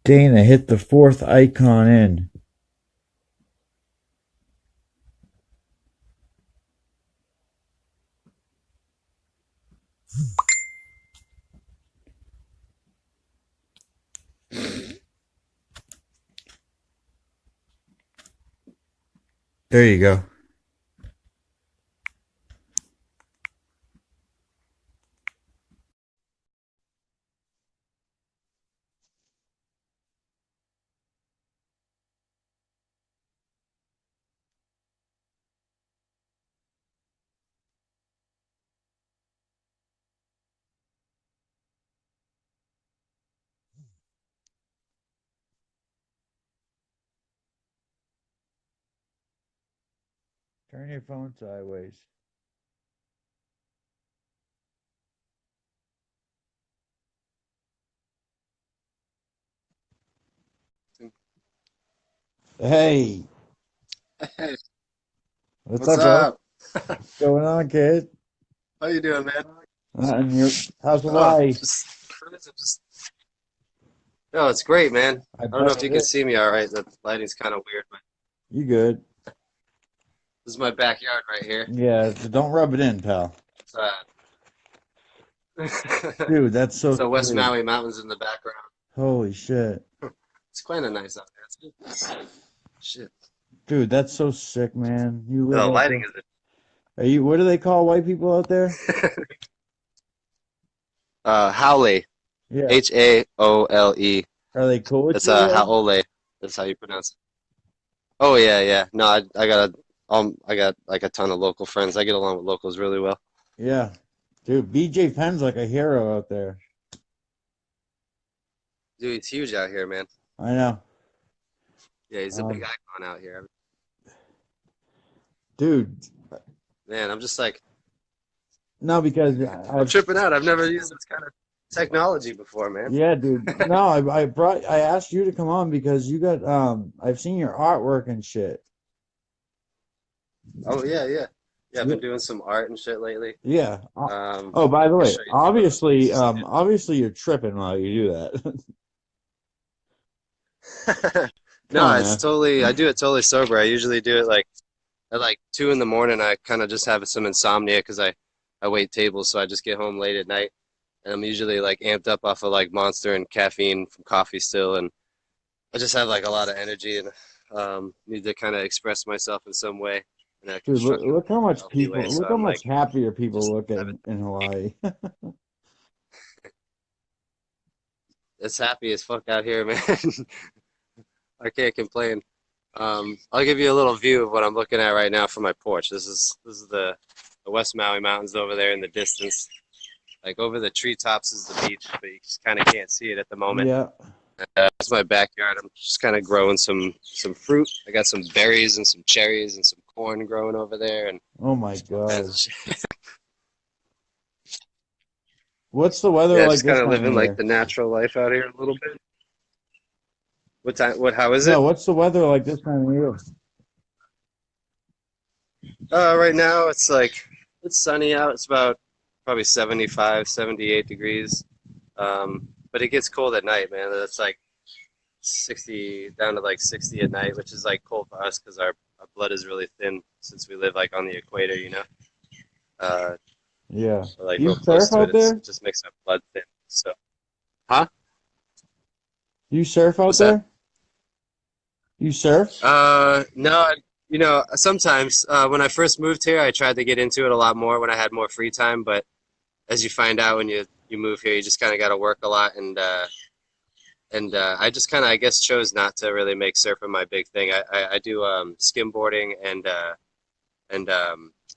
Dana, hit the fourth icon in. There you go. Turn your phone sideways. Hey, Hey, what's what's up, bro? up? What's going on, kid? How you doing, man? And your how's Oh, Hawaii? just cruising. Just no, it's great, man. I I don't know bet if you it can is. see me all right. The lighting's kind of weird, but You good? this is my backyard right here. Yeah, don't rub it in, pal. It's, uh, Dude, that's so so West sick. Maui Mountains in the background. Holy shit. It's kind of nice out there. Shit. Dude, that's so sick, man. You live The out lighting there. is Are you, what do they call white people out there? Haole. Yeah. Haole. Are they cool with It's you there? Haole. That's how you pronounce it. Oh yeah, yeah. No, I got like a ton of local friends. I get along with locals really well. Yeah. Dude, BJ Penn's like a hero out there. Dude, it's huge out here, man. I know. Yeah, he's a big Um, icon out here. dude, Man, I'm just like, no, because I'm I've, tripping out. I've never used this kind of technology before, man. yeah, dude. No, I asked you to come on because you got, I've seen your artwork and shit. Oh yeah, yeah, yeah. I've Yeah. been doing some art and shit lately. Yeah. Oh, by the I can way, show you some of it. obviously you're tripping while you do that. Come No, on, it's man. totally. I do it totally sober. I usually do it like at like 2 in the morning. I kind of just have some insomnia because I wait tables, so I just get home late at night, and I'm usually like amped up off of like Monster and caffeine from coffee still, and I just have like a lot of energy and need to kind of express myself in some way in a Dude, constructive, healthy way. So look how I'm much like happier people just look have it. in Hawaii. It's happy as fuck out here, man. I can't complain. I'll give you a little view of what I'm looking at right now from my porch. This is the West Maui Mountains over there in the distance. Like over the treetops is the beach, but you just kind of can't see it at the moment. Yeah. It's my backyard. I'm just kind of growing some fruit. I got some berries and some cherries and some corn growing over there and Oh my all kinds God. of shit. What's the weather Yeah, like just kind this of time of living like year? the natural life out here a little bit. What time? What? How is No, it? what's the weather like this time of year? Right now it's like it's sunny out. It's about probably 75, 78 degrees. But it gets cold at night, man. It's like 60 down to like 60 at night, which is like cold for us because our blood is really thin since we live like on the equator, you know. Uh, Yeah. we're like Do you real close surf to it. out there? It just makes our blood thin. So, huh? Do you surf out What's that? there? You surf? No, you know, sometimes when I first moved here, I tried to get into it a lot more when I had more free time. But as you find out when you move here, you just kind of got to work a lot, and I just kind of I guess chose not to really make surfing my big thing. I do skimboarding and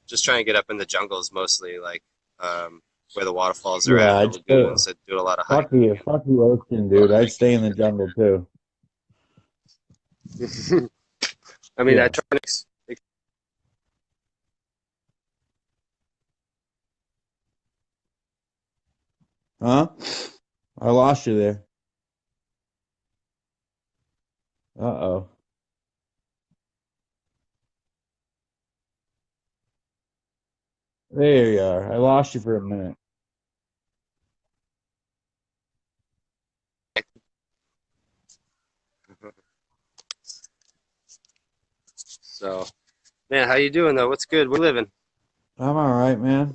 just try and get up in the jungles mostly, like where the waterfalls are Yeah, at, the I'd stay. lagoons. I do a lot of hiking Fuck you, ocean, and a lot dude. of I'd hiking stay in and the shit like jungle too. that. I mean, I Yeah. try to Huh? I lost you there. Uh-oh. There you are. I lost you for a minute. So, man, how you doing though? What's good? We're living. I'm all right, man.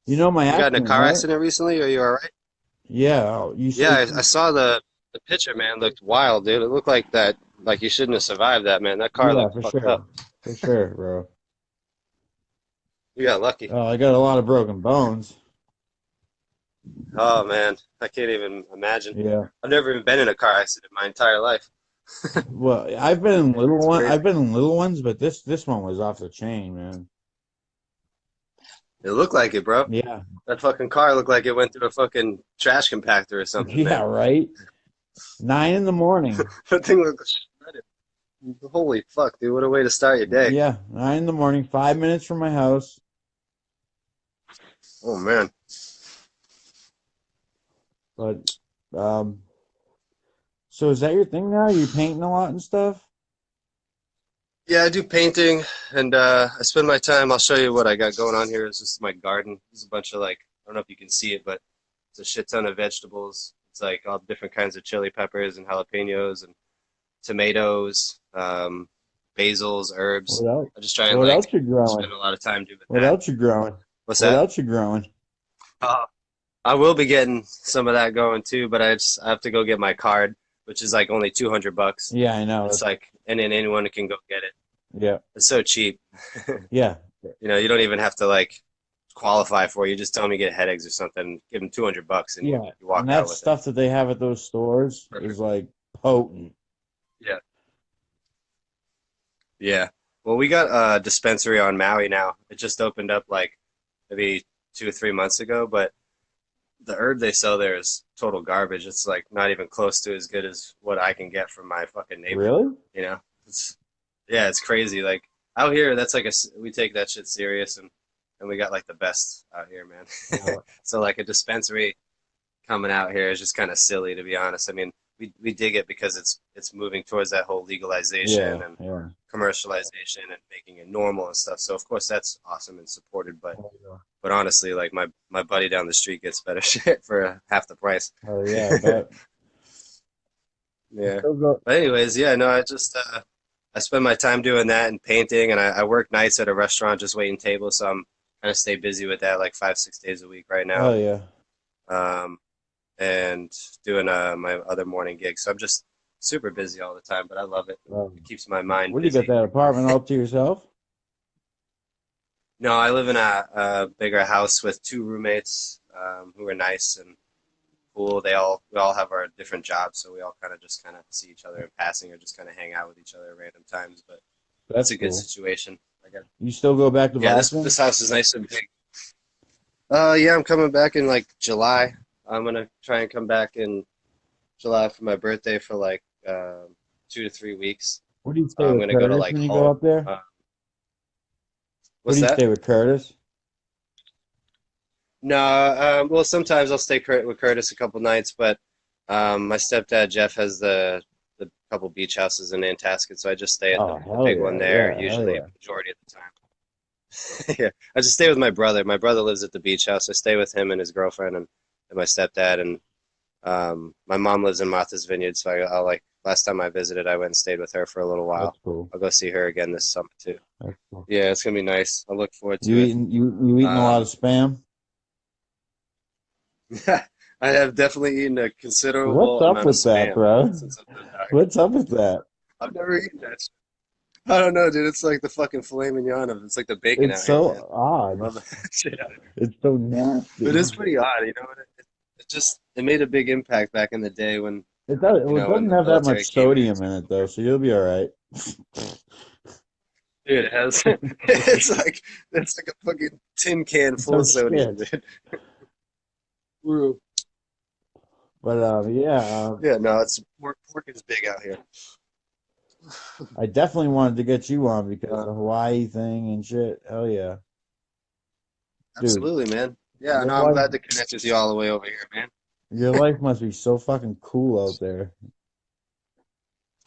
You know my You got in a accent, car right? accident recently? Are you all right? Yeah. Yeah, I saw the picture, man. Looked wild, dude. It looked like that, like you shouldn't have survived that, man. That car Yeah, looked for fucked sure. up. For sure, bro. You got lucky. I got a lot of broken bones. Oh man, I can't even imagine. Yeah. I've never even been in a car accident my entire life. Well, I've been in little It's one. crazy. I've been in little ones, but this one was off the chain, man. It looked like it, bro. Yeah. That fucking car looked like it went through a fucking trash compactor or something, Yeah, man. right. 9 in the morning. That thing looked shredded. Holy fuck, dude! What a way to start your day. Yeah, 9 in the morning. 5 minutes from my house. Oh man. But um, so is that your thing now? You painting a lot and stuff? Yeah, I do painting, and I spend my time. I'll show you what I got going on here. It's just my garden. There's a bunch of like, I don't know if you can see it, but it's a shit ton of vegetables. It's like all different kinds of chili peppers and jalapenos and tomatoes, basils, herbs. What else? I just try and What like else you growing? spend a lot of time doing What that. else you growing? What's What that? else you growing? Uh, I will be getting some of that going too, but I have to go get my card, which is like only $200. Yeah, I know. It's like, and then anyone can go get it. Yeah, It's so cheap. yeah, You know, you don't even have to like qualify for it. You just tell them you get headaches or something, give them $200 and yeah. you And walk that out with it. stuff that they have at those stores is Perfect. like potent. Yeah. Yeah. Well, we got a dispensary on Maui now. It just opened up like maybe 2 or 3 months ago, but the herb they sell there is total garbage. It's like not even close to as good as what I can get from my fucking neighbor. Really? You know, it's yeah, it's crazy. Like out here, that's like we take that shit serious, and we got like the best out here, man. Yeah, So like a dispensary coming out here is just kind of silly, to be honest. I mean, we dig it because it's moving towards that whole legalization yeah, and yeah. commercialization and making it normal and stuff. So of course that's awesome and supported, Oh yeah, but honestly, like my buddy down the street gets better shit for half the price. oh, yeah, I bet. You Yeah. still go. But anyways, yeah, no, I spend my time doing that and painting, and I work nights at a restaurant just waiting tables, so I'm kind of stay busy with that like 5 6 days a week right Oh now, yeah. um, and doing my other morning gigs. So I'm just super busy all the time, but I love it. Um, It keeps my mind where do you got busy. that apartment all to yourself? No, I live in a bigger house with two roommates who are nice and cool. We all have our different jobs, so we all kind of see each other in passing or just kind of hang out with each other at random times. But it's That's a good cool. situation. I got You still go back to yeah. boxing? This house is nice and big. Yeah, I'm coming back in like July. I'm gonna try and come back in July for my birthday for like 2 to 3 weeks. Where do you stay I'm with gonna go to Curtis like when you go Hull. up there? Uh, Where what's do you that? stay with Curtis? No, well, sometimes I'll stay with Curtis a couple nights, but my stepdad Jeff has the couple beach houses in Nantasket, so I just stay at Oh the hell big one yeah, there yeah, hell usually yeah. majority of the time. Yeah, I just stay with my brother. My brother lives at the beach house. I stay with him and his girlfriend and my stepdad, and my mom lives in Martha's Vineyard, so I'll like last time I visited, I went and stayed with her for a little while. That's cool. I'll go see her again this summer too. That's cool. Yeah, it's gonna be nice. I look forward You to it. eating you eating a lot of Um, spam? I have definitely eaten a What's considerable up amount of with that, spam bro? since I've lived out here. What's up with that? I've never eaten that shit. I don't know, dude. It's like the fucking filet mignon of it's like the bacon It's out here, man. so odd. Love that shit out here. It's so It nasty. is pretty odd, you know. It just it made a big impact back in the day when It when doesn't the have that military much came here. sodium in it though, so you'll be all right. Dude, it has it's like a fucking tin can full No of sodium, shit. dude. Woo. But yeah, Yeah, no, it's pork is big out here. I definitely wanted to get you on because Uh, the Hawaii thing and shit. Hell yeah, dude. Absolutely, man. Yeah, Your no, I'm life, glad to connect with you all the way over here, man. your life must be so fucking cool out there.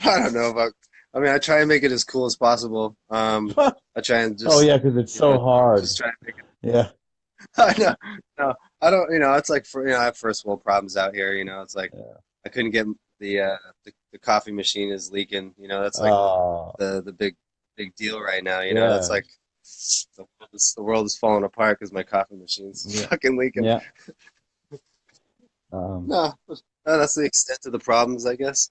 I don't know about. I mean, I try and make it as cool as possible. I try and Oh just, yeah, because it's so hard. just try and make it. Yeah, I know, no, I don't. You know, it's like for I have first world problems out here. You know, it's like yeah, I couldn't get the coffee machine is leaking. That's like Oh, the big deal right now. That's yeah, like the world is falling apart because my coffee machine's yeah, fucking leaking. yeah. Um, No, that's the extent of the problems, I guess.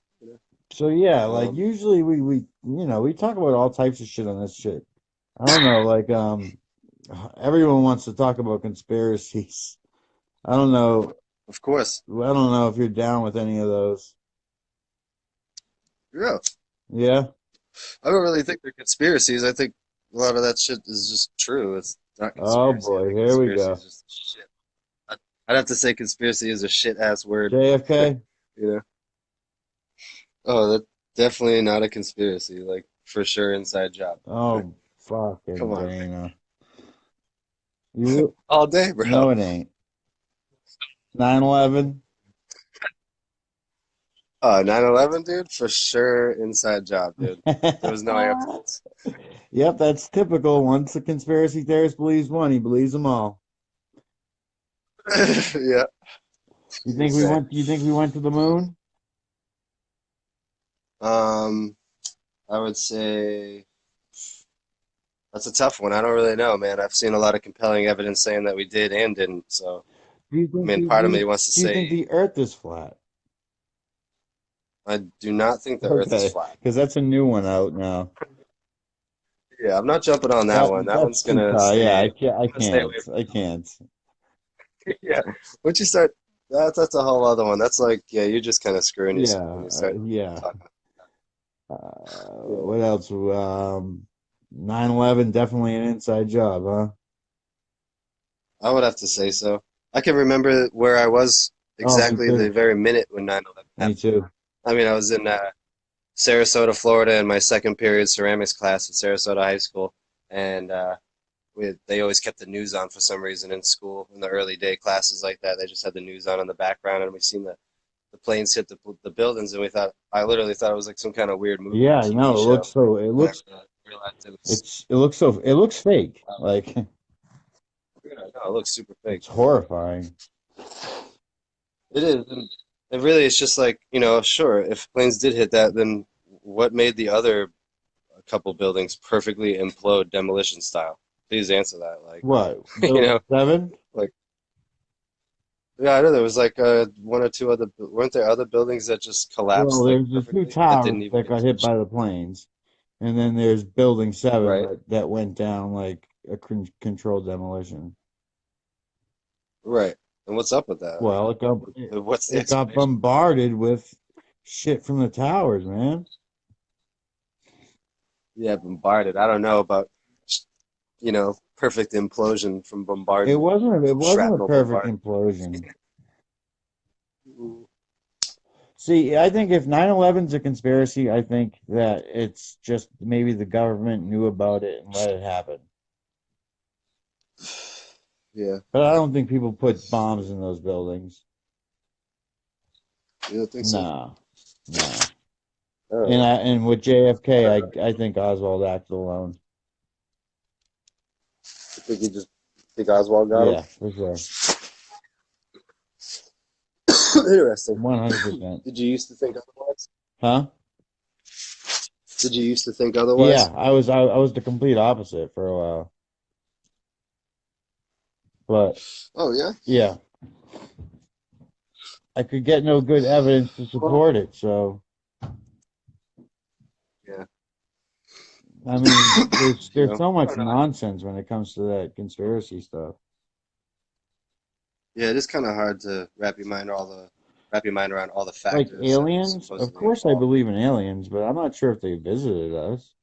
so yeah, like Um, usually we talk about all types of shit on this shit. I don't know, like everyone wants to talk about conspiracies. I don't know. of course, I don't know if you're down with any of those. yeah. Yeah. I don't really think they're conspiracies. I think a lot of that shit is just true. It's not Oh conspiracy. I boy, think here we conspiracy is go. just shit. I'd, I'd have to say conspiracy is a shit ass word. JFK. You know? Oh, that's definitely not a conspiracy. Like for sure, inside job. Oh Come fucking on, Dana. You all day, bro. no, it ain't. 9/11. 9/11, dude, for sure, inside job, dude. There was no airplanes. Yep, that's typical. Once a conspiracy theorist believes one, he believes them all. Yeah, insane. You think we went to the moon? Um, I would say that's a tough one. I don't really know, man. I've seen a lot of compelling evidence saying that we did and didn't. So, I mean, part of me wants to Do you think say the Earth is flat? I do not think the Earth is Okay, flat. because that's a new one out now. Yeah, I'm not jumping on that one. That That's one's too gonna tough. Yeah, stay. I'm gonna stay away I can't. from. Yeah, once you start, that's a whole other one. That's like, yeah, you're just kind of screwing yourself when Yeah, you start yeah. talking. Yeah, What else? 9/11 definitely an inside job, huh? I would have to say so. I can remember where I was Oh, me exactly the too. very minute when 9/11 Me happened. too. I mean, I was in Sarasota, Florida, in my second period ceramics class at Sarasota High School, and they always kept the news on for some reason in school in the early day classes like that. They just had the news on in the background, and we seen the planes hit the buildings, and I literally thought it was like some kind of weird movie or Yeah, I TV know. show, and I realized it looks fake. uh, Like no, it looks super fake. it's horrifying. It is, and it really is just like, sure, if planes did hit that, then what made the other couple buildings perfectly implode demolition style? Please answer that. Like, What? you Building know, 7? like, yeah, I know there was like one or two other, weren't there other buildings that just Well, collapsed like there's the two perfectly that towers didn't even that get got hit touched? by the planes, and then there's Building 7 Right, that went down like a controlled demolition. right. And what's up with that? Like, Well, what's the it got explanation? bombarded with shit from the towers, man. Yeah, bombarded. I don't know about, perfect implosion from bombardment, It wasn't a shrapnel perfect bombardment. implosion. See, I think if 9/11's a conspiracy, I think that it's just maybe the government knew about it and let it happen. Yeah, But I don't think people put bombs in those buildings. you don't think so? No, no. All right. And with I JFK, don't know. I think Oswald acted alone. I think you just think Oswald got him. Yeah, for sure. Interesting. 100%. Did you used to think otherwise? Huh? Did you used to think otherwise? Yeah, I was the complete opposite for a while. But Oh yeah. yeah, I could get no good evidence to Well, support it. So, yeah. I mean, there's so I much don't know. nonsense when it comes to that conspiracy stuff. Yeah, it is kind of hard to wrap your mind around all the Like factors that are aliens, of supposedly course I involved. believe in aliens, but I'm not sure if they visited us.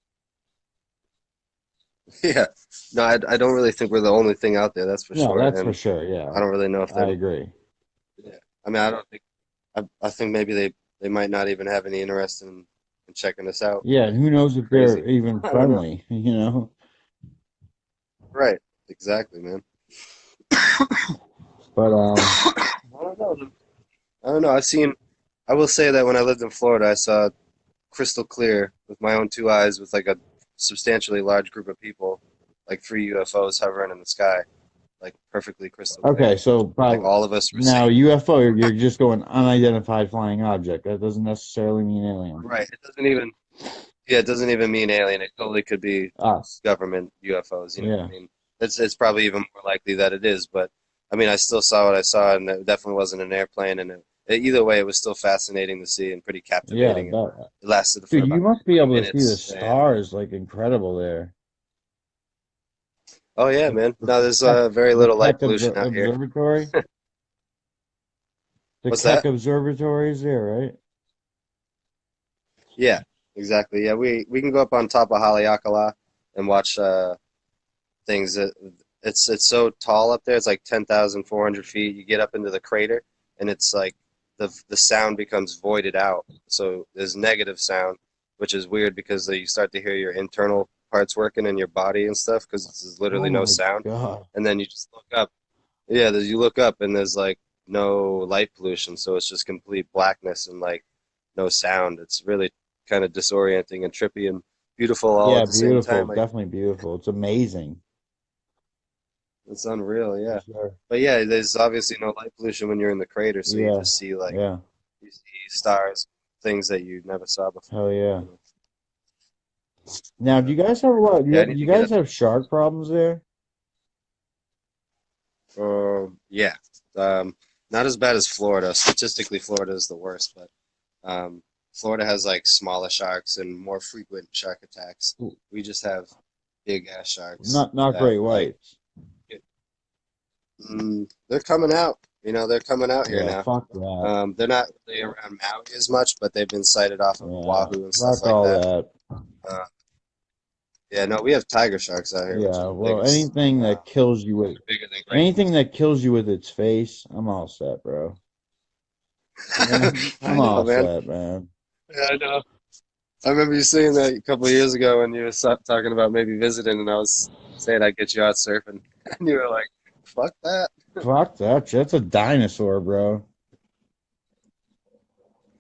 Yeah. No, I don't really think we're the only thing out there. That's for No, sure. that's for And sure. Yeah, I don't really know if I they. agree. Yeah. I mean, I don't think. I think maybe they might not even have any interest in checking us out. Yeah, and who knows if Crazy. they're even I don't know. friendly, you know? Right. Exactly, man. But I don't know. I don't know. I will say that when I lived in Florida, I saw crystal clear with my own two eyes with like a substantially large group of people, like three UFOs hovering in the sky. like perfectly crystal clear. Okay, so Like probably all of us were now seeing. UFO, you're just going unidentified flying object. That doesn't necessarily mean alien. Right. It doesn't even. Yeah, it doesn't even mean alien. It totally could be Us. government UFOs. You know what Yeah. I mean? It's probably even more likely that it is. But I mean, I still saw what I saw, and it definitely wasn't an airplane. And either way, it was still fascinating to see and pretty Yeah, captivating. And but it lasted for dude, you about must be able to see the 20 minutes. And stars like incredible there. oh yeah, The, man. the, No, the there's Keck, very the little light Keck pollution out here. Observatory. The What's Keck that? Observatory is there, right? Yeah, exactly. Yeah, we can go up on top of Haleakala and watch things that it's so tall up there. It's like 10,400 feet. You get up into the crater, and it's like the sound becomes voided out. So there's negative sound, which is weird because you start to hear your internal parts working in your body and stuff because there's Oh literally no my sound. God. And then you just look up. Yeah, you look up and there's like no light pollution, so it's just complete blackness and like no sound. It's really kind of disorienting and trippy and beautiful all Yeah, at the same beautiful. time. Like Definitely beautiful. It's amazing. it's unreal, For yeah. sure. But yeah, there's obviously no light pollution when you're in the crater, so you Yeah. just see like Yeah. you see stars, things that you never saw before. Hell yeah. You know? Now, do Yeah, you guys have what? yeah. I Do need you to get guys up. have shark problems there? Yeah, um, not as bad as Florida. Statistically, Florida is the worst, but um, Florida has like smaller sharks and more frequent shark attacks. We just have big ass sharks Not that great like whites. they're coming out. You know, they're coming out here Yeah, now. fuck that. They're not really around Maui as much, but they've been sighted off of Yeah, Oahu and stuff fuck like all that. that. Uh, yeah, no, we have tiger sharks out here, which are Yeah, the well, biggest. They're bigger than great anything whites. that kills you with its face, I'm all set, bro. Yeah, I'm I know, all man. set, man. Yeah, I know. I remember you saying that a couple of years ago when you were talking about maybe visiting, and I was saying I'd get you out surfing, and you were like, "Fuck that." Fuck that. That's a dinosaur, bro.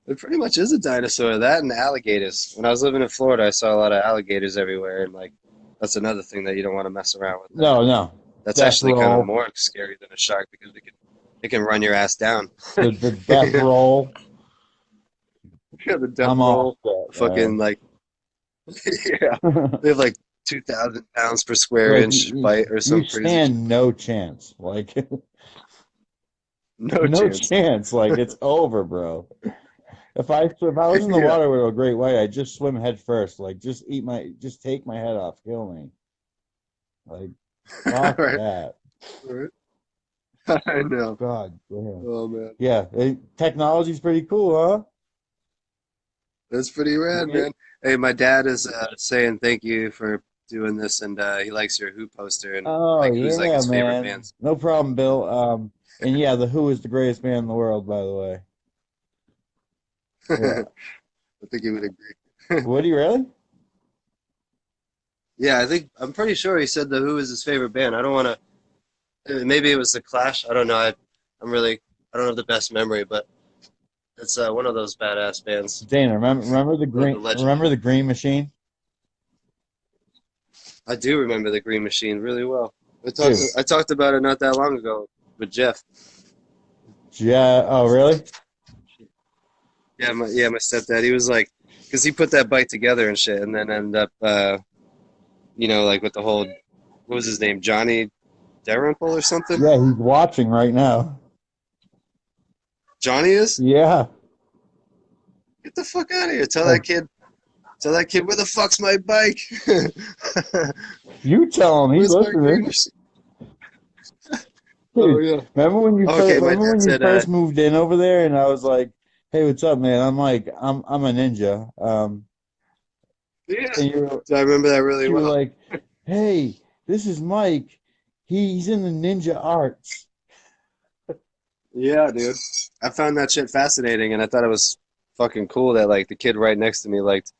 It pretty much is a dinosaur. That and alligators. When I was living in Florida, I saw a lot of alligators everywhere, and like that's another thing that you don't want to mess around with. No, no. That's Death actually kind of roll. more scary than a shark because it can run your ass down. The death roll. Yeah, the death I'm all roll, set, fucking man. like yeah, they have like 2,000 pounds per square Like inch bite or you some crazy shit. stand no chance. Like No no chance. chance. Like it's over, bro. If I was in the Yeah. water with a great white, I'd just swim head first. Like just take my head off, kill me. Like All fuck right. that. All right. I know. God damn. Oh man, Yeah, technology's pretty cool, huh? that's pretty rad, Yeah. man. Hey, my dad is saying thank you for doing this, and he likes your Who poster, and Oh like Who's like yeah, his favorite man. bands. No problem, Bill. And yeah, the Who is the greatest band in the world, by the way. Yeah. I think he would agree. Would you really? Yeah, I'm pretty sure he said the Who is his favorite band. I don't want to. Maybe it was the Clash. I don't know. I don't have the best memory, but it's one of those badass bands. Dana, One of the remember legendary. the Green Machine? I do remember the Green Machine really well. Dude. I talked about it not that long ago with Jeff. Yeah, oh really? Yeah, my stepdad. He was like, because he put that bike together and shit, and then ended up, like with the whole, what was his name, Johnny Dalrymple or something? Yeah, he's watching right now. Johnny is? Yeah. Get the fuck out of here! Like Tell that kid, where the fuck's my bike? you tell him he's Where's my green listening. machine? Oh Dude, yeah. Okay, my remember dad when you said, first moved in over there and I was like, "Hey, what's up, man?" I'm a ninja. yeah. And So I remember that really you were well. like, "Hey, this is Mike. He's in the ninja arts." Yeah, dude. I found that shit fascinating, and I thought it was fucking cool that like the kid right next to me liked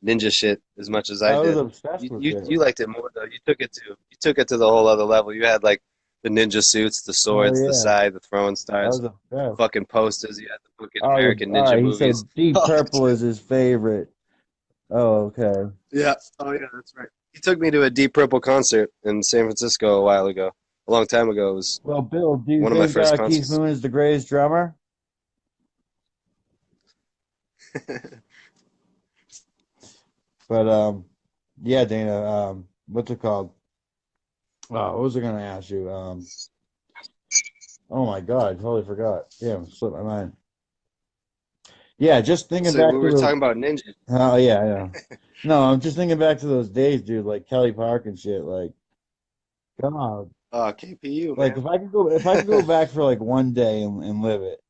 ninja shit as much as I I was did. obsessed with it. You liked it more though. You took it to the whole other level. You had like the ninja suits, the Hell swords, the yeah. side, the throwing I stars, was obsessed. fucking posters. You had the fucking Oh, American all Ninja right. He movies. said Deep Oh, Purple dude. is his favorite. Oh, okay. Yeah. Oh yeah, that's right. He took me to a Deep Purple concert in San Francisco a while ago. a long time ago. It was Well, Bill, do you one of my think first Keith concerts. Moon is the greatest drummer? But yeah, Dana, what's it called? What was I gonna ask you? Oh my God, totally forgot. Yeah, slipped my mind. Yeah, just thinking So we back to were those. talking about ninjas. Oh yeah, yeah. No, I'm just thinking back to those days, dude. Like Kelly Park and shit. Like, come on. Oh, KPU, Like, man. if I could go back for like one day and live it,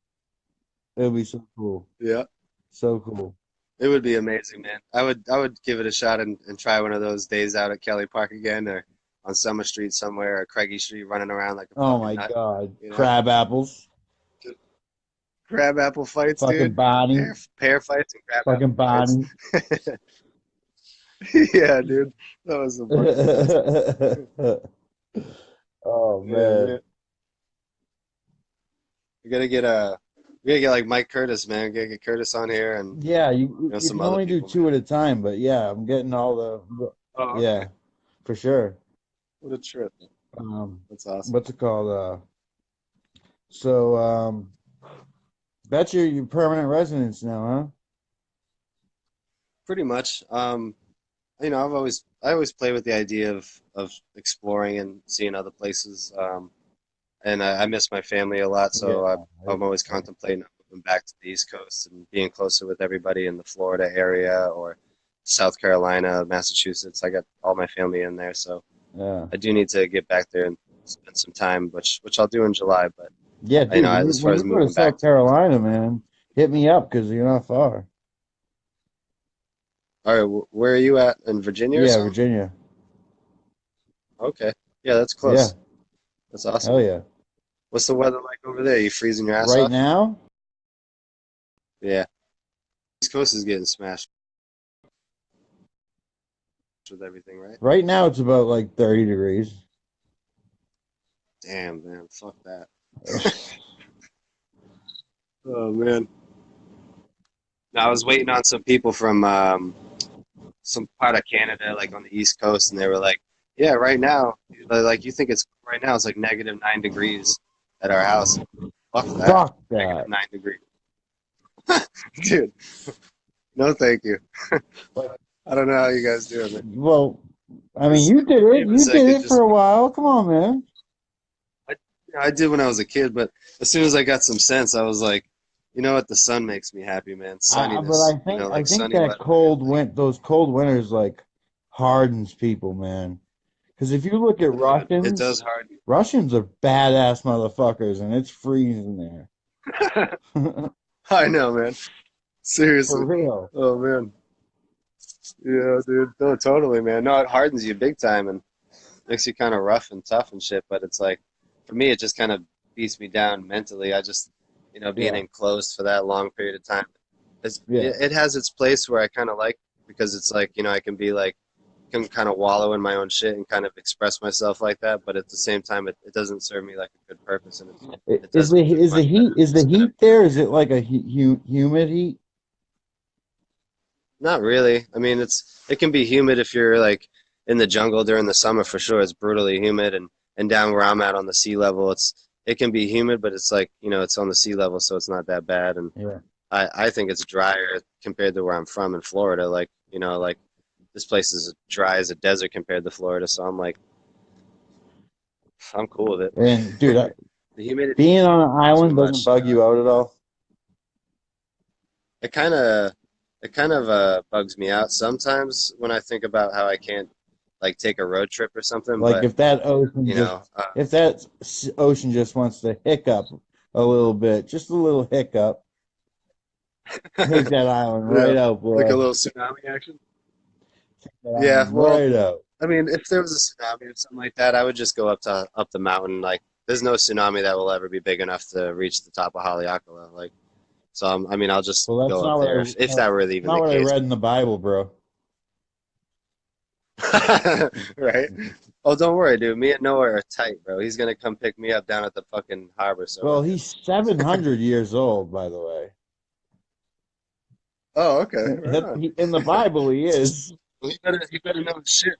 it would be so cool, Yeah, so cool. it would be amazing, man. I would give it a shot and try one of those days out at Kelly Park again, or on Summer Street somewhere, or Craigie Street, running around like a Oh fucking my nut. God, You know, crab apples, crab apple fights, fucking dude. Bonnie, Pear fights and crab fucking apple fights. Bonnie. Yeah, dude, that was the fucking best. Oh Yeah, man. man. We gotta get we gotta get like Mike Curtis, man. We gotta get Curtis on here and Yeah, you you some can other only do people, two man. at a time, but yeah, I'm getting all the Oh, okay. yeah, for sure. What a trip. That's awesome. What's it called? So that's your permanent residence now, huh? Pretty much. I always play with the idea of exploring and seeing other places. And I miss my family a lot, Yeah. so I'm always contemplating moving back to the East Coast and being closer with everybody in the Florida area or South Carolina, Massachusetts. I got all my family in there, so Yeah. I do need to get back there and spend some time, which I'll do in July. But Yeah, you know, dude, as far when as you go to moving back South to the East Carolina, Coast. man, hit me up because you're not far. All right, where are you at in Virginia or Yeah, something? Virginia. Okay, yeah, that's Yeah, close. That's awesome. hell yeah. What's the weather like over there? You freezing your ass Right off? now, Yeah, East Coast is getting smashed with everything, right? right now it's about like 30 degrees. Damn, man, fuck that. Oh man. I was waiting on some people from some part of Canada, like on the East Coast, and they were like, "Yeah, right now, like you think it's right now, it's like -9 degrees at our house. Fuck that, Fuck negative that. 9 degrees, dude. No, thank you. Like, I don't know how you guys do it, man. well, I mean, 'Cause you did me, it. it You was like did it it for just a while. Come on, man. I, I did when I was a kid, but as soon as I got some sense, I was like, you know what? The sun makes me happy, man. But Sunniness, I like think sunny that weather, man. Like, those cold winters like hardens people, man. Because if you look at it does hard. Russians are badass motherfuckers, and it's freezing there. I know, man. For Seriously. real. Oh man. Yeah, dude. No, totally, man. No, it hardens you big time and makes you kind of rough and tough and shit. But it's like, for me, it just kind of beats me down mentally. I just, being Yeah, enclosed for that long period of time, yeah, it has its place where I kind of like because it's like, I can be like, can kind of wallow in my own shit and kind of express myself like that. But at the same time, it doesn't serve me like a good purpose and it doesn't do much better than is the just kind of heat there? Is it like a humid heat? not really. I mean, it can be humid if you're like in the jungle during the summer for sure. It's brutally humid and down where I'm at on the sea level, it can be humid, but it's like, it's on the sea level, so it's not that bad. And Yeah. I think it's drier compared to where I'm from in Florida. Like, like this place is dry as a desert compared to Florida, so I'm like, I'm cool with And dude, it. The humidity being on an too island doesn't much, bug you out at all. it kind of bugs me out sometimes when I think about how I can't like take a road trip or something. Like But you know, uh, if ocean just wants to hiccup a little bit, just a little hiccup, take that island yeah, right out, like a boy. little tsunami action. Take that Yeah, island well, right out. I mean, if there was a tsunami or something like that, I would just go up the mountain. Like, there's no tsunami that will ever be big enough to reach the top of Haleakala. Like, so I mean, I'll just Well, go up there if that were that's even not the what I case. read in the Bible, bro. Right? Oh, don't worry, dude. Me and Noah are tight, bro. He's gonna come pick me up down at the fucking harbor, so we're Well, good. he's 700 years old, by the way. Oh, okay, right on. In the Bible, he is. Well, he better know his shit.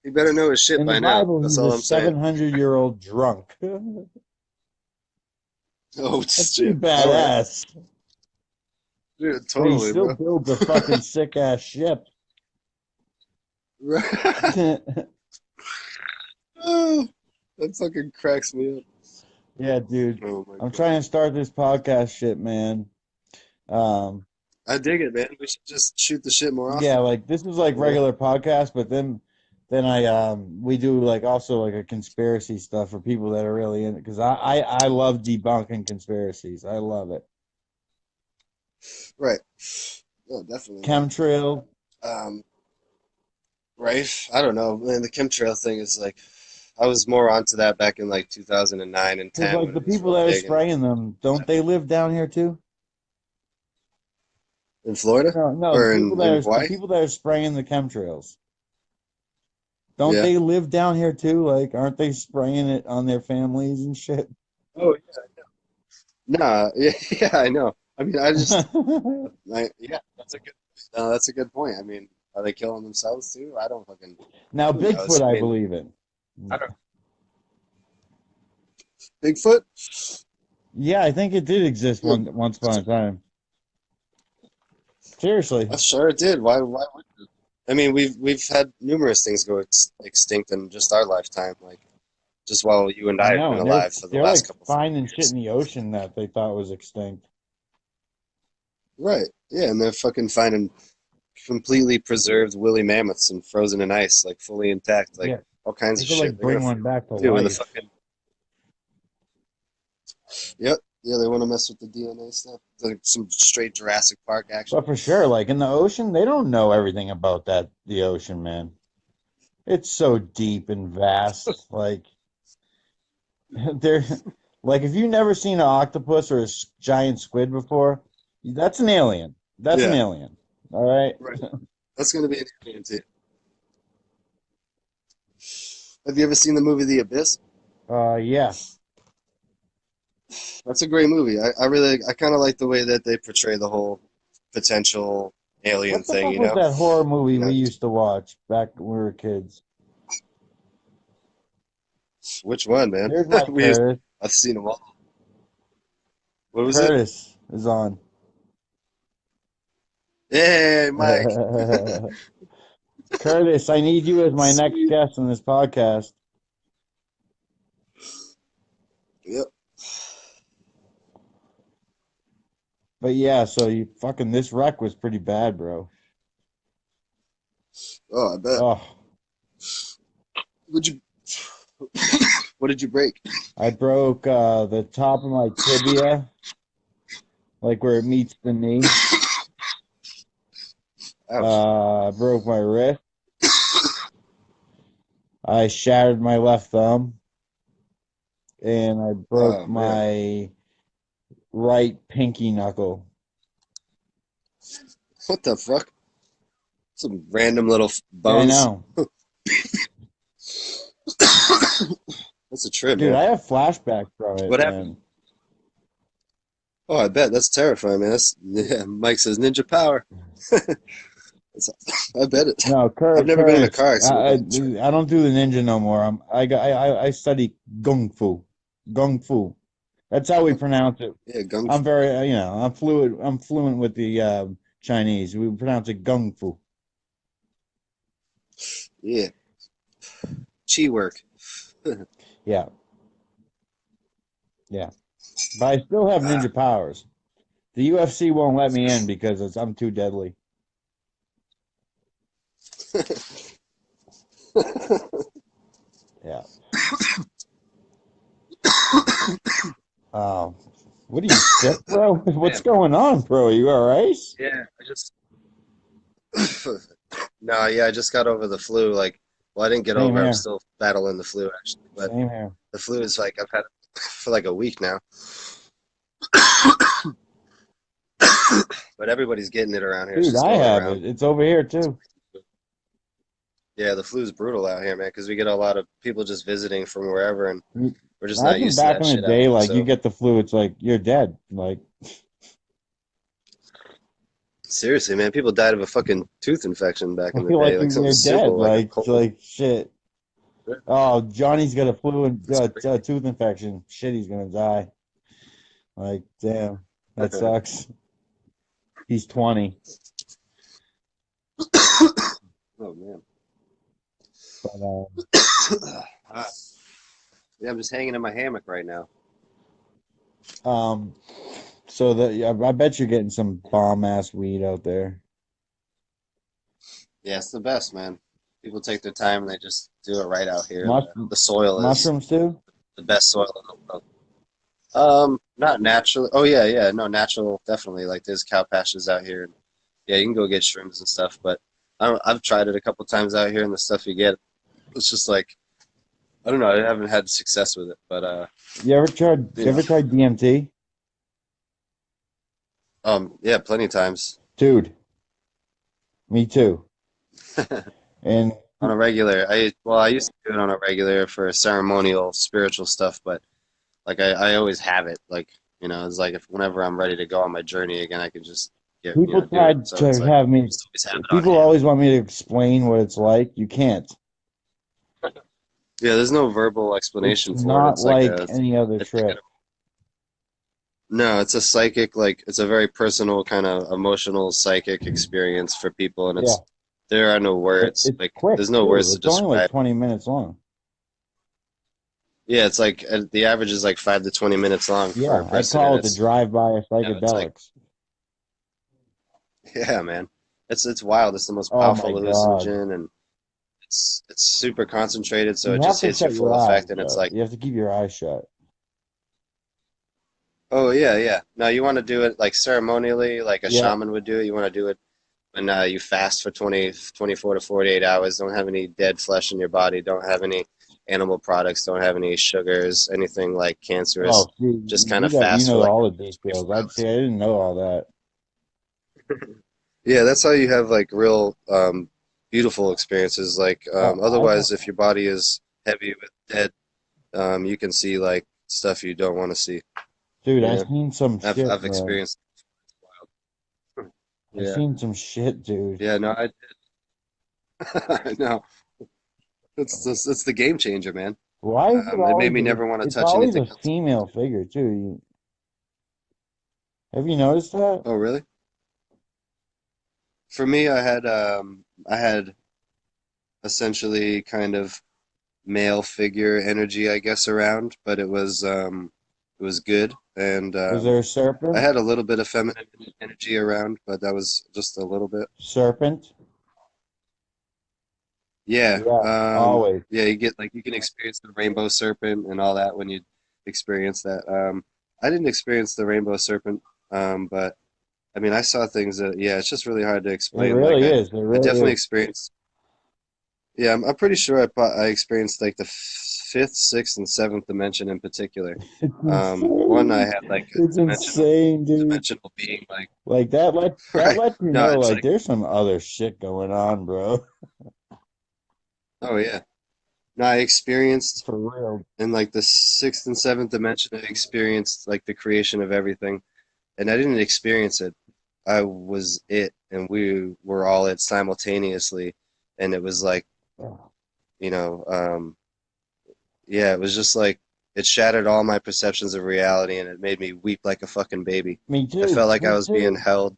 He better know his shit In the by now. Bible, That's he's a all I'm saying. 700-year-old drunk. Oh That's pretty shit! All right, badass. dude, But he totally, still bro. builds a fucking sick ass ship. Oh, that fucking cracks me up. Yeah, dude. Oh my I'm god, trying to start this podcast shit, man. Um, I dig it, man. We should just shoot the shit more yeah, often. like this is like You know? regular podcast, but then I we do like also like a conspiracy stuff for people that are really in it because I love debunking conspiracies. I love it. Right. Oh, definitely, man. Chemtrail, Um, right. I don't know, man. The chemtrail thing is like, I was more onto that back in like 2009 and because 10 like when the it was people real that are big spraying them, don't they live down here too? in Florida No, no, or in the Hawaii. people that are spraying the chemtrails, don't Yeah. they live down here too? Like, aren't they spraying it on their families and shit? Oh nah. Yeah. Yeah. I know. I mean, yeah. That's a good point. I mean, are they killing themselves too? I don't fucking. Now, Who Bigfoot, knows? I I mean, believe in. I don't. Bigfoot? Yeah, I think it did exist Yeah, once upon a time. Seriously. I'm sure it did. Why would it? I mean, we've had numerous things go extinct in just our lifetime, like just while you and I I have know, been and alive for the they're like last couple finding shit years. in the ocean that they thought was extinct. Right. Yeah, and they're fucking finding completely preserved woolly mammoths and frozen in ice, like fully intact, like Yeah, all kinds they of could shit. like They're gonna bring one back to do in the life. fucking. Yep. Yeah, they want to mess with the DNA stuff. Like some straight Jurassic Park action. But for sure, like in the ocean, they don't know everything about the ocean, man. It's so deep and vast. Like they're like if you've never seen an octopus or a giant squid before, that's an alien. That's an Yeah. alien. All right. Right. That's gonna be an alien too. Have you ever seen the movie The Abyss? Yeah. That's a great movie. I kind of like the way that they portray the whole potential alien What the thing, fuck you was know? that horror movie You we know, used to watch back when we were kids? which one, man? There's my we used, Curtis. I've seen them all. What was it? Curtis is on. Hey, Mike. Curtis, I need you as my next Sweet. guest on this podcast. Yep. But yeah, so you fucking this wreck was pretty bad, bro. Oh, I bet. Oh, Would you? What did you break? I broke the top of my tibia, like where it meets the knee. Ouch. I broke my wrist. I shattered my left thumb, and I broke Oh man. my right pinky knuckle. What the fuck? Some random little Yeah, I bones. know. That's a trip, Dude, man. I have flashbacks from it, What happened? man. Oh, I bet that's terrifying, man. That's yeah. Mike says ninja power. That's, I bet it. No, I've never been in a Curtis, car accident. But I'm sure. I don't do the ninja no more. I study kung fu. That's how we pronounce it. Yeah, gung. I'm very, I'm fluent with the Chinese. We pronounce it gung fu. Yeah, chi work. Yeah, yeah. But I still have Ah. ninja powers. The UFC won't let me in because I'm too deadly. Yeah. Oh, what are you sick, bro? What's Man. going on, bro? Are you all right? Yeah, I just. No, yeah, I just got over the flu. Like, well, I didn't get Same over. I'm here. still battling the flu actually, but Same here. the flu is like I've had it for like a week now. But everybody's getting it around here. It's Dude, just I going have around. it. It's over here too. Yeah, the flu's brutal out here, man, because we get a lot of people just visiting from wherever, and we're just not Imagine used to back that in the shit out day, here. like you So get the flu, it's like you're dead. Like, seriously, man, people died of a fucking tooth infection back I in the feel day, like like something you're dead. simple, like a Like, cold. shit. Oh, Johnny's got a flu and That's great. tooth infection. Shit, he's gonna die. Like, damn, that sucks. He's 20. Oh man. But Uh, yeah, I'm just hanging in my hammock right now. um, so yeah, I bet you're getting some bomb ass weed out there. Yeah, it's the best, man. People take their time and they just do it right out here. Mush The soil is mushrooms too? the best soil in the world. Not natural. Oh yeah, yeah, no, natural, definitely. Like there's cow pastures out here, and yeah, you can go get shrooms and stuff. But I've tried it a couple times out here, and the stuff you get, it's just like I don't know. I haven't had success with it, but you You know, ever tried DMT? yeah, plenty of times Dude, me too. And on a regular. I used to do it on a regular for ceremonial, spiritual stuff, but like I always have it. Like it's like if whenever I'm ready to go on my journey again, I can just get people do it. tried So it's to like have me, just always have it on people hand. always want me to explain what it's like. You can't. Yeah, there's no verbal It's explanation for it. not It's like like any other it's like trip. no, it's a psychic, like it's a very personal kind of emotional psychic experience for people, and Yeah. there are no words. It's Like quick there's no too. words to It's only like describe. 20 minutes long. Yeah, it's like the average is like 5 to 20 minutes long for a Yeah, I person, and call it the drive-by of it's like psychedelics. yeah, man, it's wild. It's the most Oh my powerful God. hallucinogen, and it's super concentrated, so You it have just to hits your shut full your eyes effect, and it's though. like You have to keep your eyes shut. oh yeah, yeah. Now you want to do it like ceremonially, like a Yeah. shaman would do it. You want to do it when you fast for 24 to 48 hours, don't have any dead flesh in your body, don't have any animal products, don't have any sugars, anything like Oh, cancerous, see, just kind you of got you fast for know like all the the first details. 24 I'd hours. say I didn't know all that. Yeah, that's how you have like real beautiful experiences. Like I've otherwise, if your body is heavy with dead, you can see like stuff you don't want to see. dude, You I've know, seen some shit, I've bro. experienced. I've Yeah, seen some shit, dude. yeah, no, I know. It's the game changer, man. Why is it It made always me never want to it's touch always anything a else. female figure too? Have you noticed that? Oh, really? For me, I had essentially kind of male figure energy, I guess, around, but it was good, and Was there a I serpent? had a little bit of feminine energy around, but that was just a little bit. Serpent? Yeah, Yeah, always. yeah, you get like you can experience the rainbow serpent and all that when you experience that. I didn't experience the rainbow serpent, but I mean, I saw things that, yeah, it's just really hard to It explain. Like really is. It I really definitely is. experienced, yeah, I'm pretty sure I experienced like the fifth, sixth, and seventh dimension in particular. It's One I insane. had like It's insane, a dude. dimensional being, like Like that right. lets you No, know it's like like, there's some other shit going on, bro. oh yeah. No, I experienced For real. in like the sixth and seventh dimension. I experienced like the creation of everything, and I didn't experience it. I was it, and we were all it simultaneously, and it was like, you know, yeah, it was just like it shattered all my perceptions of reality and it made me weep like a fucking baby. Me I too. felt like I Me was being too. held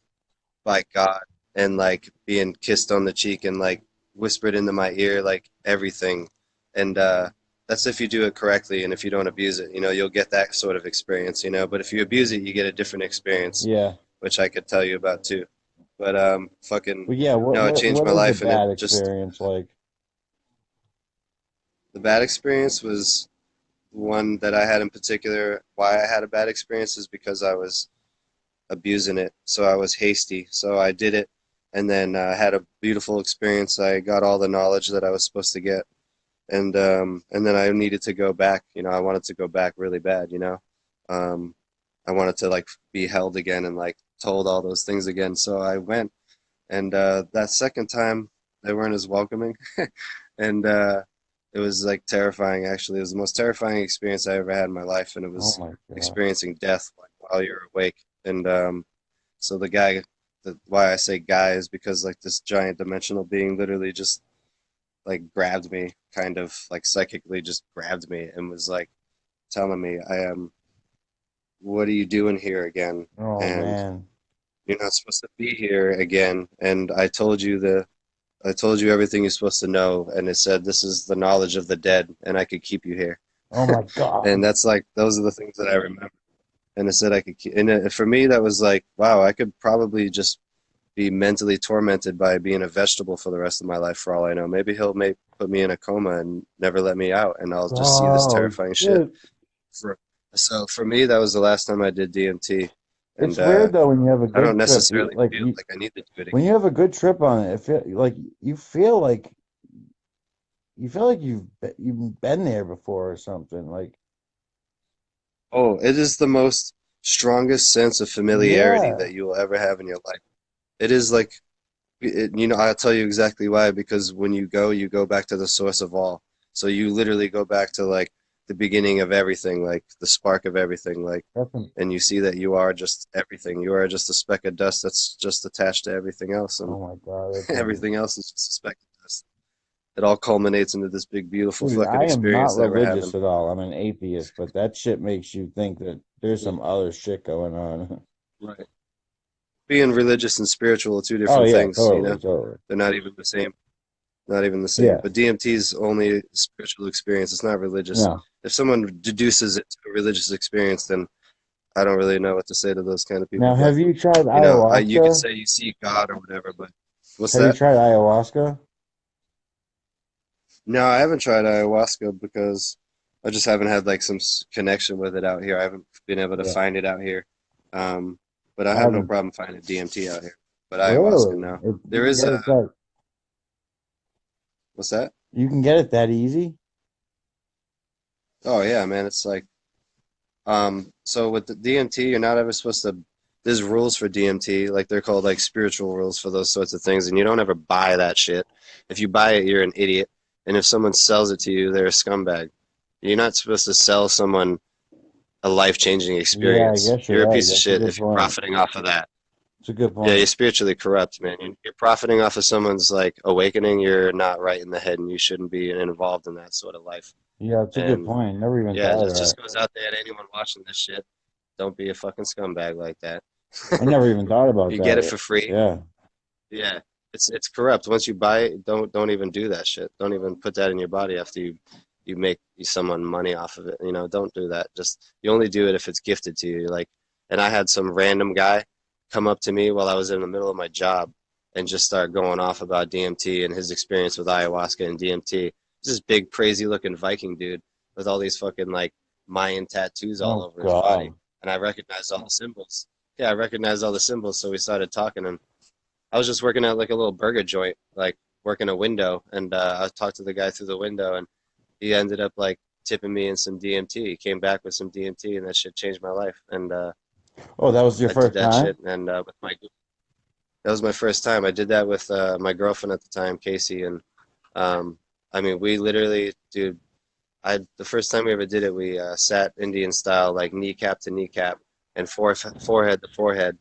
by God and like being kissed on the cheek and like whispered into my ear like everything. And that's if you do it correctly and if you don't abuse it, you'll get that sort of experience, but if you abuse it, you get a different experience, Yeah. which I could tell you about too. But fucking But yeah, no, it changed what my is the life and it bad just experience like? the bad experience was one that I had in particular. Why I had a bad experience is because I was abusing it. So I was hasty. So I did it and then had a beautiful experience. I got all the knowledge that I was supposed to get. And then I needed to go back. I wanted to go back really bad. Um, I wanted to like be held again and like told all those things again. So I went, and that second time they weren't as welcoming, and it was like terrifying. Actually, it was the most terrifying experience I ever had in my life, and it Oh was my God. experiencing death like, while you're awake. And so the guy, why I say guy is because like this giant dimensional being literally just like grabbed me, kind of like psychically just grabbed me and was like telling me, I am, what are you doing here again? Oh And man. you're not supposed to be here again. And I told you everything you're supposed to know. And it said, this is the knowledge of the dead, and I could keep you here. Oh my And God. that's like, those are the things that I remember. And it said I could keep, and for me, that was like, wow, I could probably just be mentally tormented by being a vegetable for the rest of my life, for all I know. Maybe he'll may put me in a coma and never let me out, and I'll just see this Oh terrifying shit. shit. For, so for me, that was the last time I did DMT, It's and weird though when you have a I don't good trip. necessarily Like feel you, like I need to do it when again. you have a good trip on it, you feel like you've been there before or something. Like Oh, it is the most strongest sense of familiarity yeah, that you will ever have in your life. It is like I'll tell you exactly why, because when you go back to the source of all. So you literally go back to like the beginning of everything, like the spark of everything, like, that's and you see that you are just everything. You are just a speck of dust that's just attached to everything else, and oh my God, that's everything else is just a speck of dust. It all culminates into this big, beautiful dude. fucking I am not experience that we're religious having. at all. I'm an atheist, but that shit makes you think that there's Yeah. some other shit going on. Right. Being religious and spiritual are two Oh different yeah, things, you totally, know? totally. They're not even the same. Not even the same. Yeah, But DMT is only a spiritual experience. It's not religious. no. If someone deduces it to a religious experience, then I don't really know what to say to those kind of people. Now, But have you tried you could ayahuasca? say you see God or whatever. But what's Have you that? tried ayahuasca? No, I haven't tried ayahuasca because I just haven't had like some connection with it out here. I haven't been able to Yeah, find it out here. Um, but I I have no haven't. problem finding DMT out here. But ayahuasca, Really? no. You There can is get a it that what's that? you can get it that easy? Oh yeah, man. It's like so with the DMT, you're not ever supposed to. There's rules for DMT, like they're called like spiritual rules for those sorts of things, and you don't ever buy that shit. If you buy it, you're an idiot, and if someone sells it to you, they're a scumbag. You're not supposed to sell someone a life-changing Yeah, I experience. guess you're You're a right. piece of That's a shit good if you're point. profiting off of that. It's a good Yeah, you're point. spiritually corrupt, man. You're profiting off of someone's like awakening. You're not right in the head, and you shouldn't be involved in that sort of life. Yeah, it's a good And point. Never even yeah, thought of it that. just goes out there to anyone watching this shit. Don't be a fucking scumbag like that. I never even thought about You get it that. for free. Yeah. Yeah, it's corrupt. Once you buy it, don't even do that shit. Don't even put that in your body after you make someone money off of it. Don't do that. Just you only do it if it's gifted to you. Like, and I had some random guy come up to me while I was in the middle of my job and just start going off about DMT and his experience with ayahuasca and DMT. This big, crazy looking Viking dude with all these fucking like Mayan tattoos all Oh over his body, God. and I recognized all the symbols. Yeah, I recognized all the symbols, so we started talking, and I was just working at like a little burger joint, like working a window, and I talked to the guy through the window, and he ended up like tipping me in some DMT. He came back with some DMT, and that shit changed my life. And Oh, that was your I did first that time? shit, and that was my first time. I did that with my girlfriend at the time, Casey, and um, I mean, we literally, dude, the first time we ever did it, we sat Indian style, like kneecap to kneecap, and forehead to forehead,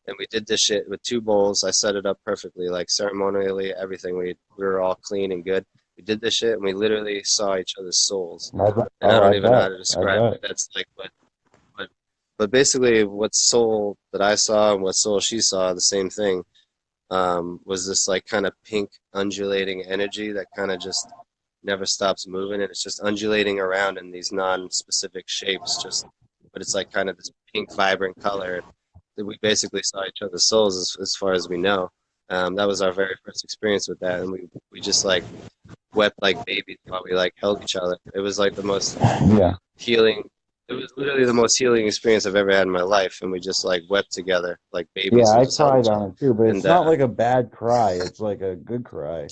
and we did this shit with two bowls. I set it up perfectly, like ceremonially, everything. We were all clean and good. We did this shit, and we literally saw each other's souls. I bet. And I Oh, don't I even know how bet. to I describe it. bet. That's like but, but basically, what soul that I saw and what soul she saw, the same thing. Was this like kind of pink undulating energy that kind of just never stops moving, and it's just undulating around in these non-specific shapes, just but it's like kind of this pink vibrant color. And we basically saw each other's souls as far as we know. That was our very first experience with that, and we just like wept like babies while we like held each other. It was like the most Yeah. healing. It was literally the most healing experience I've ever had in my life, and we just like wept together like Yeah, babies and I just held cried each on other. it too, but it's And not like a bad cry. It's like a good cry.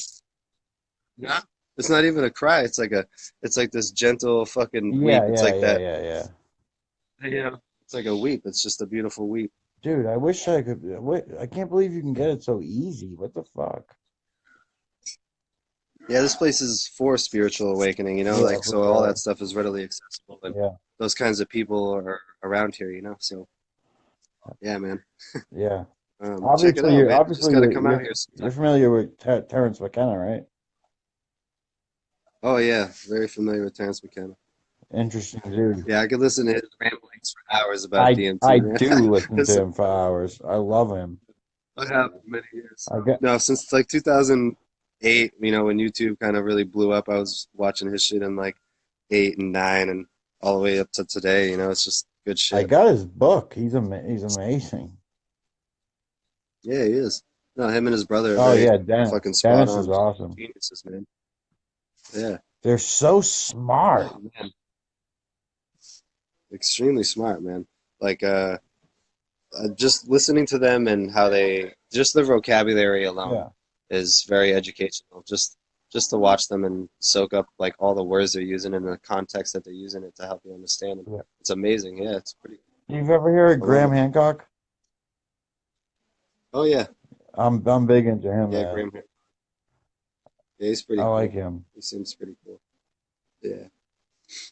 no, it's not even a cry. It's like this gentle fucking weep. Yeah, It's yeah, like yeah, that. yeah, yeah. Yeah. It's like a weep. It's just a beautiful weep. Dude, I wish I could. Wait, I can't believe you can get it so easy. What the fuck? Yeah, this place is for spiritual awakening, Yeah, like for so all that sure. stuff is readily accessible and Yeah, those kinds of people are around here. So yeah, man. yeah. Check it Obviously, out, you're man. You just obviously got to you're come out you're here you're sometime. familiar with Terrence McKenna, right? Oh yeah, very familiar with Terrence McKenna. Interesting dude. Yeah, I could listen to his ramblings for hours about I DMT, man. do listen to It's- him for hours. I love him. I have for many years. I get No, since like 2008, when YouTube kind of really blew up, I was watching his shit in like 8 and 9 and all the way up to today. It's just good I shit. got his book. He's amazing. Yeah, he is. No, him and his brother are Oh very yeah, Dennis. fucking spot Dennis is on awesome. geniuses, man. Yeah. They're so smart. Oh man, extremely smart, man. Like just listening to them and how they just their vocabulary alone Yeah. is very educational. Just to watch them and soak up like all the words they're using and the context that they're using it to help you understand them. Yeah. It's amazing. Yeah, it's pretty. You've ever heard of I love Graham it. Hancock? Oh yeah, I'm big into him, yeah, man. Graham. Yeah, he's I pretty like cool. him. He seems pretty cool. Yeah,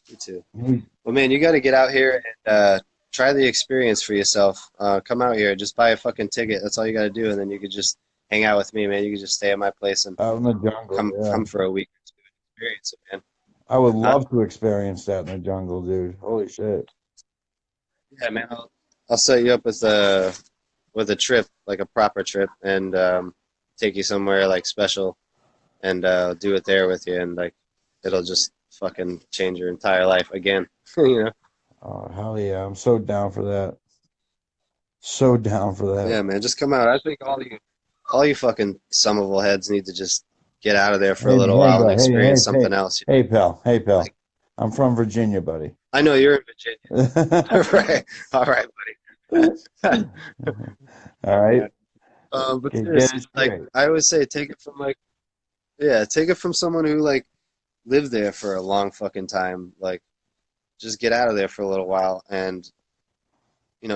me too. He, Well, man, you got to get out here and try the experience for yourself. Come out here, just buy a fucking ticket. That's all you got to do, and then you could just hang out with me, man. You could just stay at my place and out in the jungle, yeah. come for a week or two and experience it, man. I would Huh? love to experience that in the jungle, dude. Holy shit. Yeah, man. I'll set you up with a trip, like a proper trip, and take you somewhere like special, and do it there with you, and like it'll just fucking change your entire life again. you know? Oh, hell yeah. I'm so down for that. So down for that. Yeah, man. Just come out. I think all you fucking Somerville heads need to just get out of there for a Hey, little hey, while and bro. Hey, hey, experience hey. something else. Hey, pal. Hey, pal. Like I'm from Virginia, buddy. I know you're in Virginia, right? All right, buddy. All Oh right. man. But Get seriously, it like straight. I always say, take it from like take it from someone who like lived there for a long fucking time. Like just get out of there for a little while and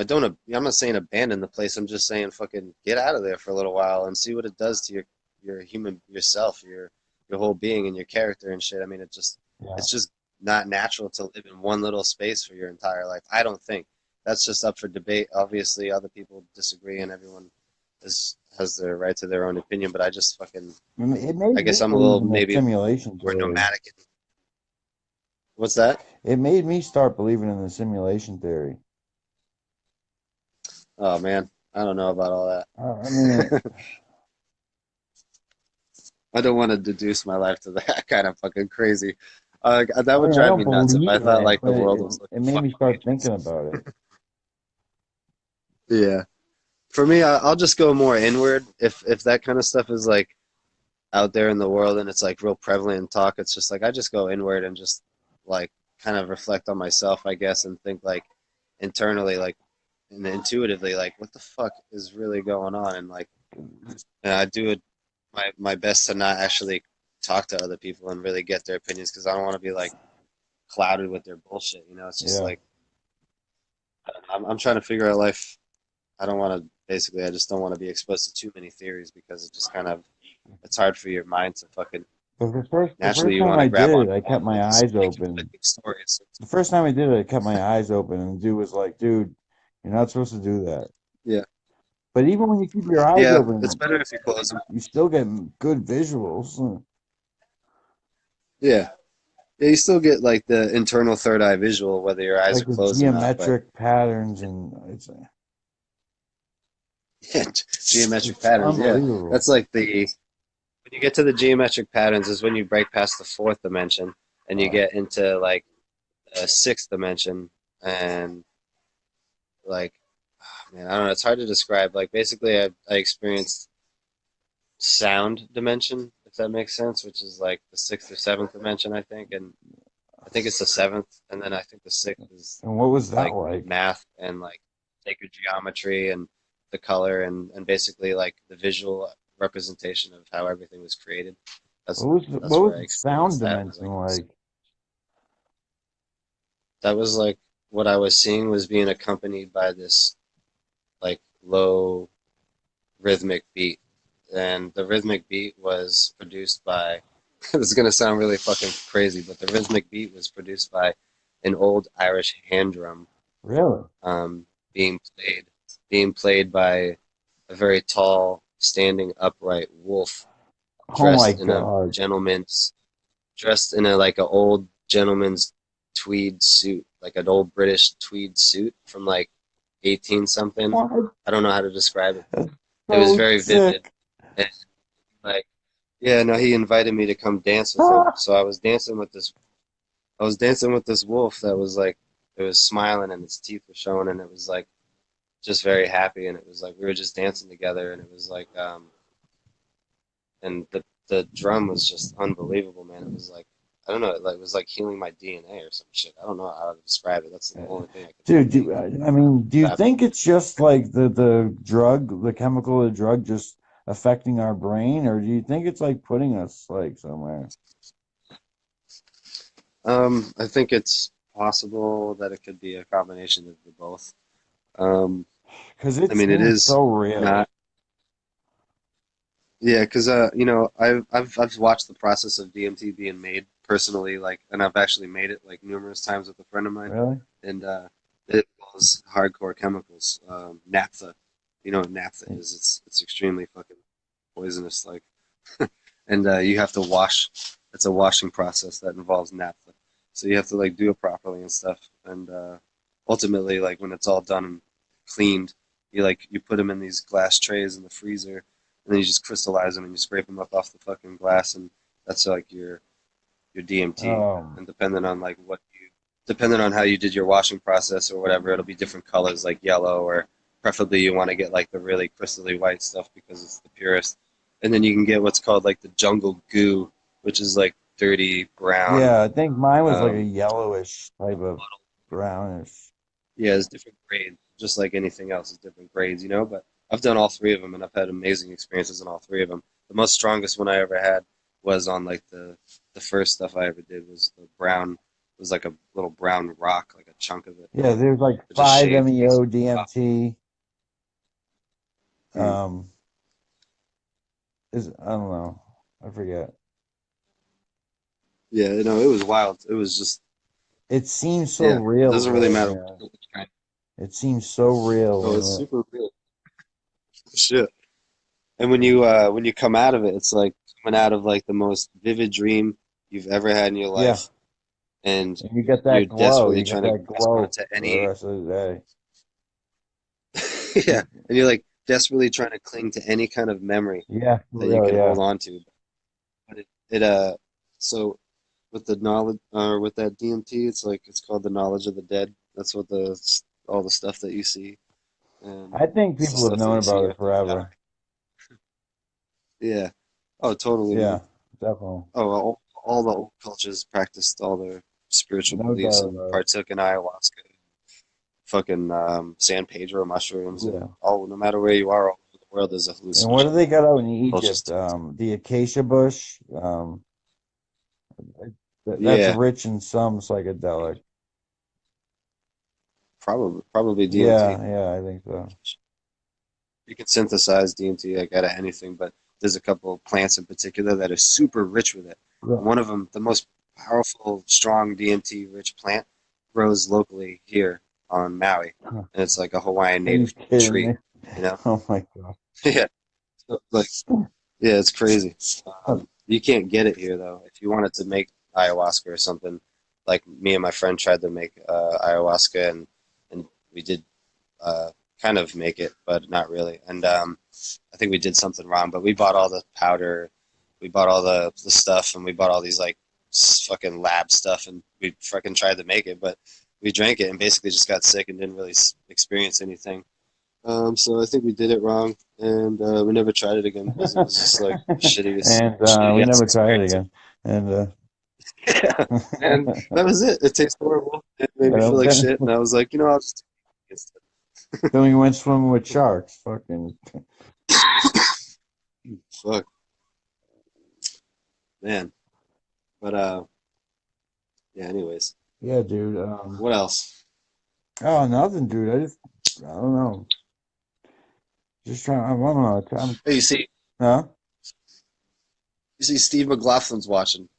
don't. I'm not saying abandon the place. I'm just saying fucking get out of there for a little while and see what it does to your human yourself, your whole being and your character and shit. I mean, Yeah. it's just not natural to live in one little space for your entire life. I don't think that's just up for debate. Obviously, other people disagree, and everyone has their right to their own opinion. But I just fucking It I made me guess I'm a believe little in the maybe simulation more theory. nomadic. What's that? It made me start believing in the simulation theory. Oh man, I don't know about all I mean, that. I don't want to deduce my life to that kind of fucking crazy. That would I drive don't me nuts if believe I in thought it, like but the world was it looking made me fucking start matrix. thinking about it. Yeah. For me, I'll just go more inward. If that kind of stuff is like out there in the world and it's like real prevalent in talk, it's just like I just go inward and just like kind of reflect on myself, I guess, and think like internally, like and intuitively, like what the fuck is really going on, and like and I do it my best to not actually talk to other people and really get their opinions because I don't want to be like clouded with their bullshit. It's just Yeah. like I'm trying to figure out life. I don't want to basically. I just don't want to be exposed to too many theories because it just kind of it's hard for your mind to fucking But the naturally first you time want to I grab did it, onto I one kept and my make so eyes many open. conflicting stories. The first time I did it, I kept my eyes open, and the dude was like, "Dude, you're not supposed to do that." Yeah, But even when you keep your eyes yeah, it's open, better if you close them. you still get good visuals. Yeah, yeah, you still get like the internal third eye visual whether your eyes Like are the closed or not. But geometric patterns, and yeah, geometric it's patterns. Yeah, unbelievable. that's like the when you get to the geometric patterns is when you break past the fourth dimension and you Uh, get into like a sixth dimension and like man, I don't know. It's hard to describe. Like basically, I experienced sound dimension, if that makes sense, which is like the sixth or seventh dimension, I think, and I think it's the seventh, and then I think the sixth is and what was that like like? math and like sacred geometry and the color and basically like the visual representation of how everything was created. That's What that's was where I the sound experienced that was dimension like like? that was like what I was seeing was being accompanied by this like low rhythmic beat. And the rhythmic beat was produced by, this is going to sound really fucking crazy, but the rhythmic beat was produced by an old Irish hand drum Really? um, being played, being played by a very tall, standing upright wolf Oh my dressed in a God! gentleman's dressed in a like an old gentleman's tweed suit, like an old British tweed suit from like 18 something. What? I don't know how to describe it. That's It was so very vivid. sick. And like, yeah, no, he invited me to come dance with him. So I was dancing with this wolf that was like, it was smiling and its teeth were showing, and it was like just very happy, and it was like we were just dancing together, and it was like, and the drum was just unbelievable, man. It was like, I don't know, it was like healing my DNA or some shit. I don't know how to describe it. That's the only thing I could Dude, think I mean, do you about. think it's just like the drug, the chemical of the drug just affecting our brain, or do you think it's like putting us like somewhere? I think it's possible that it could be a combination of the both. Um, Because I it mean, it seems is so real. not. Yeah, because you know, I've watched the process of DMT being made personally, like, and I've actually made it like numerous times with a friend of mine, Really? and it was hardcore chemicals, naphtha. You know what naphtha is? It's extremely fucking poisonous, like, and you have to wash. It's a washing process that involves naphtha, so you have to like do it properly and stuff, and ultimately, like when it's all done and cleaned, you put them in these glass trays in the freezer, and then you just crystallize them and you scrape them up off the fucking glass, and that's like your DMT. Um, And depending on how you did your washing process or whatever, it'll be different colors like yellow, or preferably you want to get like the really crystally white stuff because it's the purest. And then you can get what's called like the jungle goo, which is like dirty brown. yeah, I think mine was like a Um, yellowish type of brownish. yeah, it's different grades, just like anything else, it's different grades, you know. But I've done all three of them, and I've had amazing experiences in all three of them. The most strongest one I ever had was on like the first stuff I ever did was the brown. It was like a little brown rock, like a chunk of it. Yeah, there's like It just five shaved MEO basically off. DMT. Hmm. Um, is I don't know, I forget. Yeah, you know, it was wild. It was just It seems so yeah. It real doesn't really though, matter man. what kind. It seems so real Oh, it's when super real. Shit. And when you come out of it, it's like coming out of like the most vivid dream you've ever had in your yeah, life, and and you get you're that glow. desperately You get trying to that grasp glow onto for the any rest of the day. yeah, and you're like desperately trying to cling to any kind of memory Yeah, for that you real, can hold yeah. on to. But it so with the knowledge or with that DMT, it's like it's called the knowledge of the dead. That's what the all the stuff that you see, and I think it's the people have stuff that known you see about it after you die. forever. Yeah. Oh, totally, Yeah, man. definitely. Oh, all the old cultures practiced all their spiritual No beliefs doubt and about partook in ayahuasca, fucking San Pedro mushrooms, it. and Yeah. all. No matter where you are all over the world, there's a And what do hallucination. they got out in They'll Egypt? just The acacia bush. That's yeah, rich in some psychedelic. probably DMT. Yeah, yeah, I think so. You can synthesize DMT like out of anything, but there's a couple of plants in particular that are super rich with it. Yeah. One of them, the most powerful, strong DMT rich plant, grows locally here on Maui, Huh. and it's like a Hawaiian Are you native kidding tree. me? You know? Oh my God. Yeah. So, like, yeah, it's crazy. Huh. You can't get it here though. If you wanted to make ayahuasca or something, like me and my friend tried to make ayahuasca, and we did uh, kind of make it, but not really. And I think we did something wrong. But we bought all the powder, we bought all the stuff, and we bought all these like fucking lab stuff, and we fucking tried to make it, but we drank it and basically just got sick and didn't really experience anything. So I think we did it wrong, and we never tried it again because it was just like And we shitty ass never tried it experience. again. And Yeah, and that was it. It tastes horrible. It made me feel like then, shit, and I was like, you know, I'll just take it. then we went swimming with sharks. Fucking Fuck, man. But yeah. Anyways, yeah, dude. what else? Oh, nothing, dude. I don't know. Just trying. I don't know. Hey, Huh? you see, Steve McLaughlin's watching.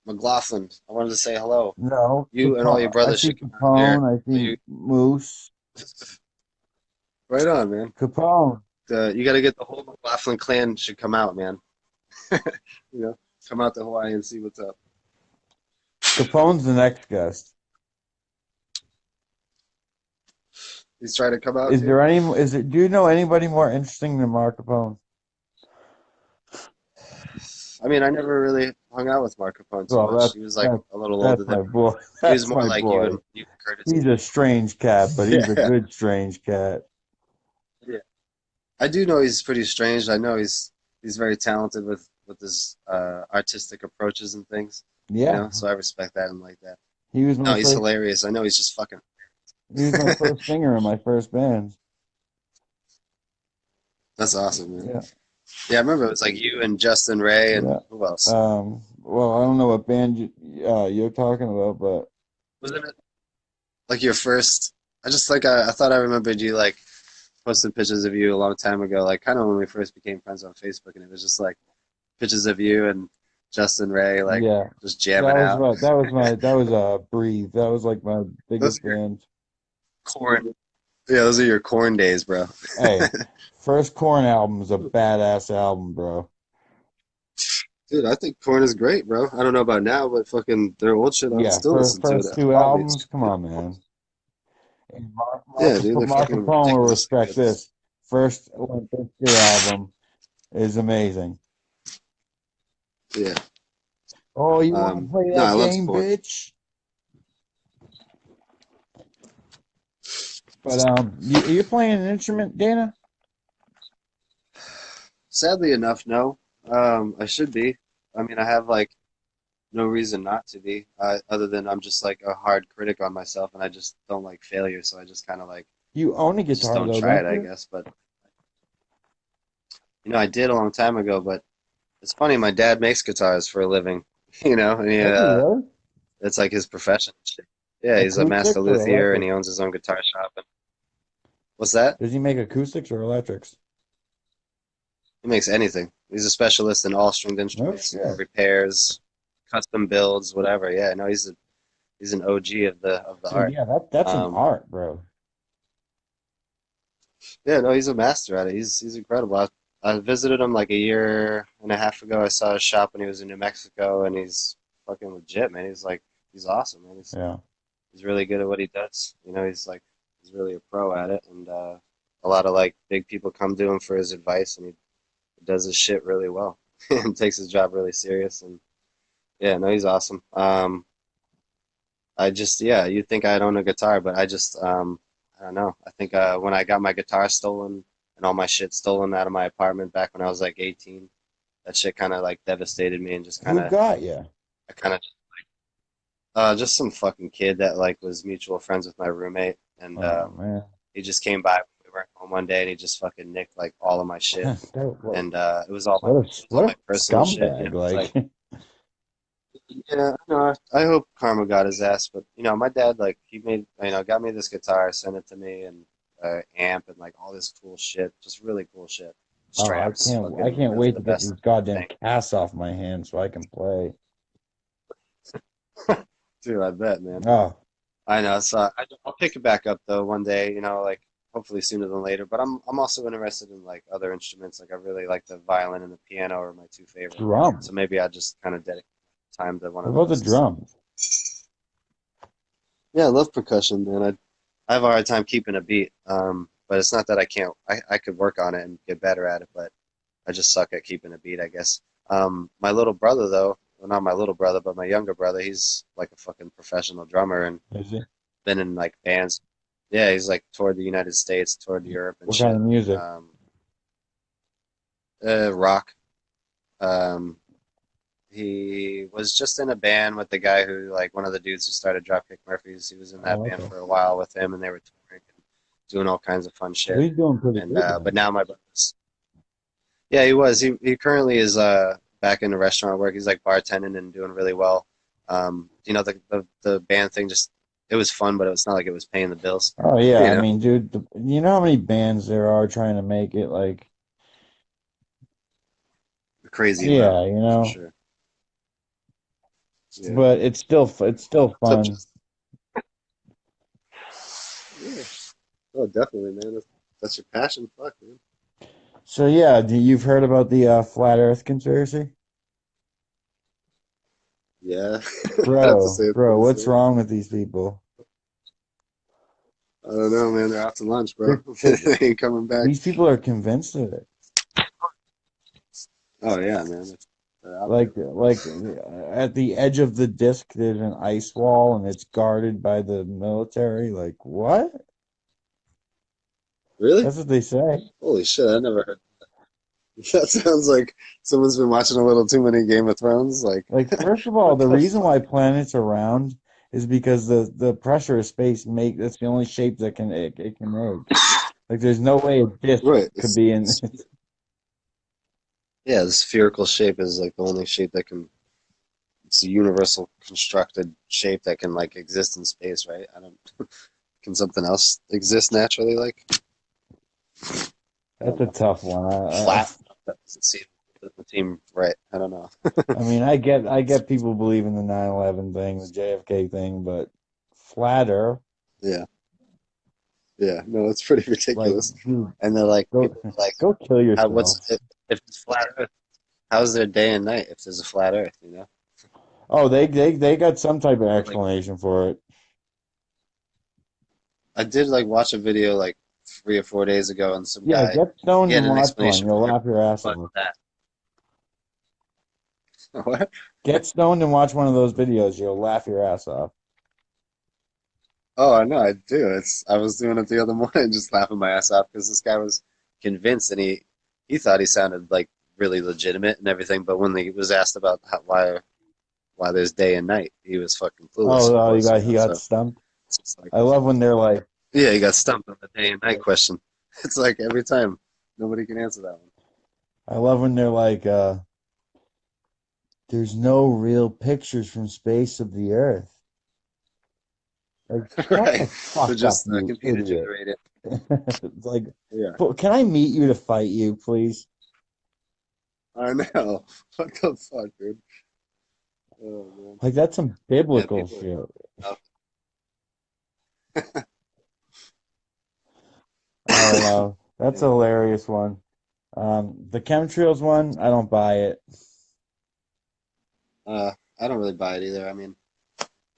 McLaughlin, I wanted to say hello. No. You and all your I brothers see should come out here. Capone. I see You Moose. right on, man. Capone. You got to get the whole McLaughlin clan should come out, man. You know, come out to Hawaii and see what's up. Capone's the next guest. He's trying to come out Is here. there any? Is it? Do you know anybody more interesting than Mark Capone? I mean, I never really hung out with Mark Capone too Well, much. He was like that's a little older that's than my me. boy. He was That's more my like you boy. and Curtis. He's a strange cat, but he's a Yeah, good strange cat. yeah. I do know he's pretty strange. I know he's very talented with his artistic approaches and things. You Yeah, know, so I respect that and like that. he was my No, he's first. hilarious. I know he's just fucking. He was my first singer in my first band. That's awesome, man. Yeah, Yeah, I remember it was like you and Justin Ray and yeah. who else? Well, I don't know what band you're talking about, but Wasn't it like your first? I just like I thought I remembered you like posted pictures of you a long time ago, like kind of when we first became friends on Facebook, and it was just like pictures of you and Justin Ray like yeah, just jamming out. that was Breathe. That was like my Those biggest are your band. corn. Yeah, those are your corn days, bro. Hey, first Corn album is a badass album, bro. Dude, I think corn is great, bro. I don't know about now, but fucking their old shit, I'll Yeah, still listen to it. first two Probably. albums. Come on, man. And Yeah, dude, they're Mark fucking Capone will ridiculously respect good. this. First Limp Bizkit album is amazing. Yeah. Oh, you want to play No, I that love game, corn. bitch? But you're playing an instrument, Dana? Sadly enough, no. I should be. I mean, I have like no reason not to be, other than I'm just like a hard critic on myself, and I just don't like failure, so I just kind of like You own a I just guitar don't though, try don't it, I you? guess. But I did a long time ago. But it's funny, my dad makes guitars for a living, and Does he really? it's like his profession. Yeah, he's a master Acoustics or luthier, and electric? he owns his own guitar shop. And what's that? Does he make acoustics or electrics? He makes anything. He's a specialist in all stringed No instruments, shit. repairs, custom builds, whatever. Yeah, no, he's an OG of the Dude, art. yeah, that's an Um, art, bro. yeah, no, he's a master at it. He's incredible. I visited him like a year and a half ago. I saw his shop when he was in New Mexico, and he's fucking legit, man. He's awesome, man. Yeah. He's really good at what he does. He's really a pro at it, and a lot of like big people come to him for his advice, and he does his shit really well and takes his job really serious. And yeah, no, he's awesome. Yeah, you'd think I'd own a guitar, but I don't know. I think when I got my guitar stolen and all my shit stolen out of my apartment back when I was like 18, that shit kind of like devastated me and just Who got you? I kind of, just some fucking kid that like was mutual friends with my roommate, and Oh man. he just came by when we were home one day and he just fucking nicked like all of my shit, What, and it was all what my a personal shit. scumbag. It's Like, like. Yeah, no, I hope karma got his ass, but my dad like he made got me this guitar, sent it to me, and amp and like all this cool shit, just really cool shit. oh, Straps, I fucking can't really wait the to get best these goddamn thing. casts off my hands so I can play. Dude, I bet, man. Oh, I know. So I'll pick it back up though one day, like hopefully sooner than later. But I'm also interested in like other instruments. Like I really like the violin and the piano are my two favorite. drums. So maybe I just kind of dedicate time to one What of about the those. drums? Yeah, I love percussion, man. I have a hard time keeping a beat. But it's not that I can't. I could work on it and get better at it, but I just suck at keeping a beat, I guess. My little brother, though, well, not my little brother, but my younger brother, he's like a fucking professional drummer and Is it? been in like bands. Yeah, he's like toured the United States, toured Europe and What kind shit. of music? Um, Rock. Um, he was just in a band with the guy who, like, one of the dudes who started Dropkick Murphys. He was in that Oh, band okay. for a while with him, and they were touring and doing all kinds of fun So shit. he's doing pretty And good but then. now my brother's, yeah, he was. He currently is back in the restaurant work. He's like bartending and doing really well. The band thing just it was fun, but it's not like it was paying the bills. Oh yeah, You I know, mean, dude, you know how many bands there are trying to make it like, a crazy amount yeah, for sure. Yeah. but it's still So fun. just yeah. Oh, definitely, man. That's your passion. Fuck, man. So yeah, you've heard about the flat Earth conspiracy? Yeah, I have to say Bro, it's bro, pretty what's sick. wrong with these people? I don't know, man. They're out to lunch, bro. They're, They ain't coming back. these people are convinced of it. Oh yeah, man. They're out there, bro. Like at the edge of the disc, there's an ice wall and it's guarded by the military. Like, what? Really? That's what they say. Holy shit! I never heard. That sounds like someone's been watching a little too many Game of Thrones. Like, Like, first of all, what the the reason why fuck? planets are round is because the pressure of space make that's the only shape that it can make. Like, there's no way a disc Right. could be in. Yeah, the spherical shape is like the only shape that can. It's a universal constructed shape that can like exist in space, right? I don't. Can something else exist naturally? Like, I That's don't a know. tough one. Flat. That doesn't seem the team right. I don't know. I mean, I get people believe in the 9/11 thing, the JFK thing, but flat Earth, Yeah. Yeah. No, it's pretty like, ridiculous. dude, And they're like, go people are like, go kill how? yourself. What's if it's flat Earth? How's their day and night if there's a flat Earth? You know? Oh, they got some type of Like, explanation for it. I did like watch a video like 3 or 4 days ago, and some Yeah, guy get stoned he had and an watch one. explanation You'll for it. laugh your ass But off. that what? Get stoned and watch one of those videos. You'll laugh your ass off. Oh, I know, I do. It's I was doing it the other morning, just laughing my ass off because this guy was convinced, and he thought he sounded like really legitimate and everything. But when he was asked about why there's day and night, he was fucking clueless, Oh, of course, you he know. got So stumped. it's just like, I love when they're like, yeah, he got stumped on the day and night question. It's like every time nobody can answer that one. I love when they're like, there's no real pictures from space of the Earth. Like, shut the Right? They're fuck up, just you computer idiot. generated. It's like, Yeah, Can I meet you to fight you, please? I know. What the fuck, dude? Oh man. Like, that's some Yeah, biblical people shit. are I don't know. That's a yeah. hilarious one. The chemtrails one, I don't buy it. I don't really buy it either. I mean,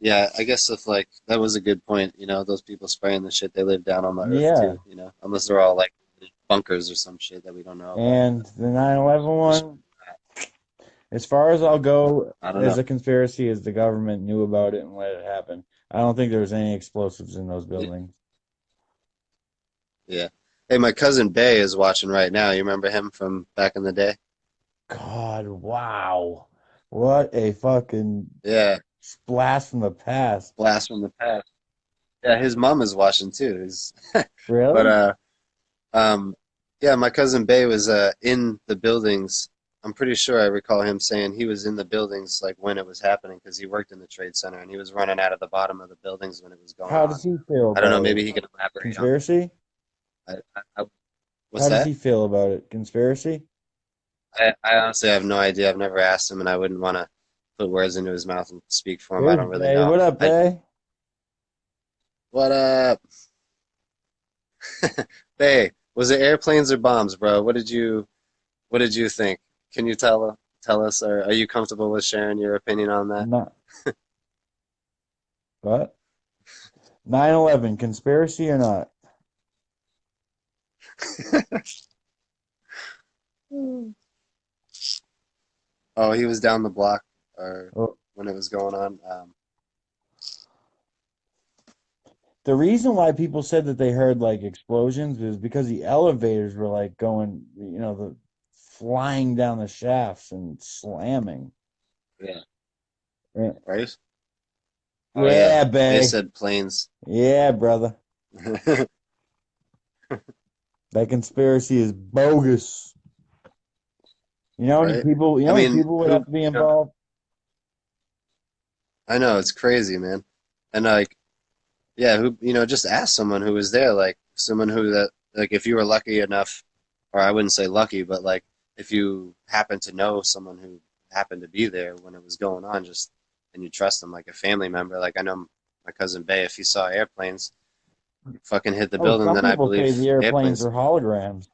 yeah, I guess if like that was a good point, you know, those people spraying the shit, they live down on the earth Yeah. too, you know, unless they're all like bunkers or some shit that we don't know about, you And know. the 9/11 Just one, as far as I'll go I don't as know. a conspiracy, as the government knew about it and let it happen. I don't think there was any explosives in those Yeah. buildings. Yeah. Hey, my cousin Bay is watching right now. You remember him from back in the day? God, wow. What a fucking Yeah, blast from the past. blast from the past. Yeah, his mom is watching too. He's, but Really? um, yeah, my cousin Bay was in the buildings. I'm pretty sure I recall him saying he was in the buildings like when it was happening because he worked in the trade center and he was running out of the bottom of the buildings when it was going How on. does he feel I don't know. about Maybe it? he can elaborate on Conspiracy? that. What's How does that? he feel about it? Conspiracy? I honestly have no idea. I've never asked him, and I wouldn't want to put words into his mouth and speak for him. I There's don't really Bay. know. What up, I Bay? what Bay, was it airplanes or bombs, bro? What did you think? Can you tell us, or are you comfortable with sharing your opinion on that? Not what? 9/11 conspiracy or not? Oh, he was down the block, or Well, when it was going on. the reason why people said that they heard like explosions is because the elevators were like going, the flying down the shafts and slamming. Yeah, Yeah, right. Oh yeah, yeah, they Bay. said planes. Yeah, brother. That conspiracy is bogus. Right. You I know how many mean, people would have who? to be involved? I know it's crazy, man. And like, yeah, who? Just ask someone who was there, like someone who that, like, if you were lucky enough, or I wouldn't say lucky, but like if you happen to know someone who happened to be there when it was going on, just and you trust them, like a family member. Like I know my cousin Bay, if he saw airplanes fucking hit the Oh, building, some then I people say believe the airplanes airplanes. are holograms.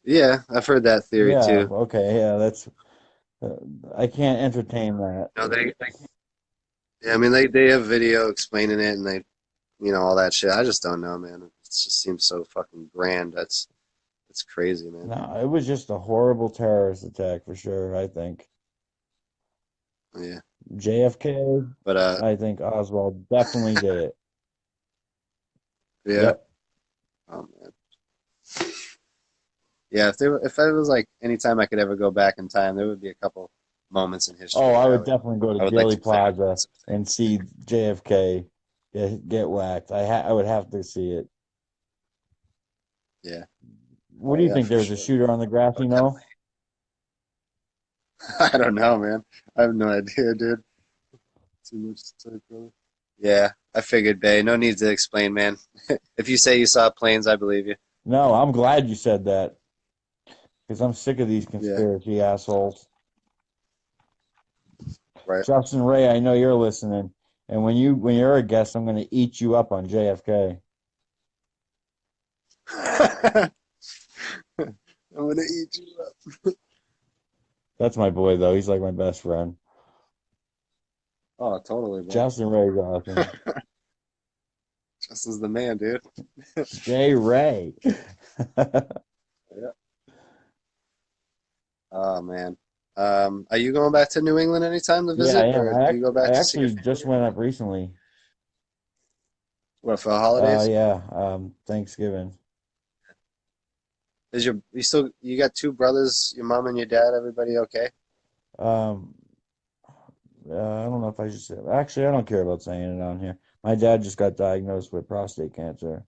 Yeah, I've heard that theory Yeah, too. okay, yeah, Uh, I can't entertain that. No, yeah, I mean they have video explaining it and they all that shit. I just don't know, man. It just seems so fucking grand. It's crazy, man. No, it was just a horrible terrorist attack for sure, I think. Yeah, JFK, but I think Oswald definitely did it. yeah. Yep. Oh man. Yeah, if it was like any time I could ever go back in time, there would be a couple moments in Oh, history I where would definitely go to I would like Dealey to clear up Plaza some and things. see JFK get whacked. I would have to see it. Yeah. What Oh do you yeah, think? for There was a sure. shooter on the grass, I you would know? definitely. I don't know, man. I have no idea, dude. Too much to say, brother. Yeah, I figured, Bay. No need to explain, man. If you say you saw planes, I believe you. No, I'm glad you said that because I'm sick of these Yeah, conspiracy assholes. right. Justin Ray, I know you're listening, and when you're a guest, I'm going to eat you up on JFK. I'm gonna eat you up. That's my boy, though. He's like my best friend. Oh, totally, bro. Justin Ray's awesome. Justin's the man, dude. Jay Ray. Yeah. Oh man. Are you going back to New England anytime to Yeah, I visit, am. or do you go I back to see your actually just family? went up recently. What for the holidays? Yeah, Thanksgiving. Is you got two brothers, your mom and your dad? Everybody okay? Um, I don't know if I should say. Actually, I don't care about saying it on here. My dad just got diagnosed with prostate cancer.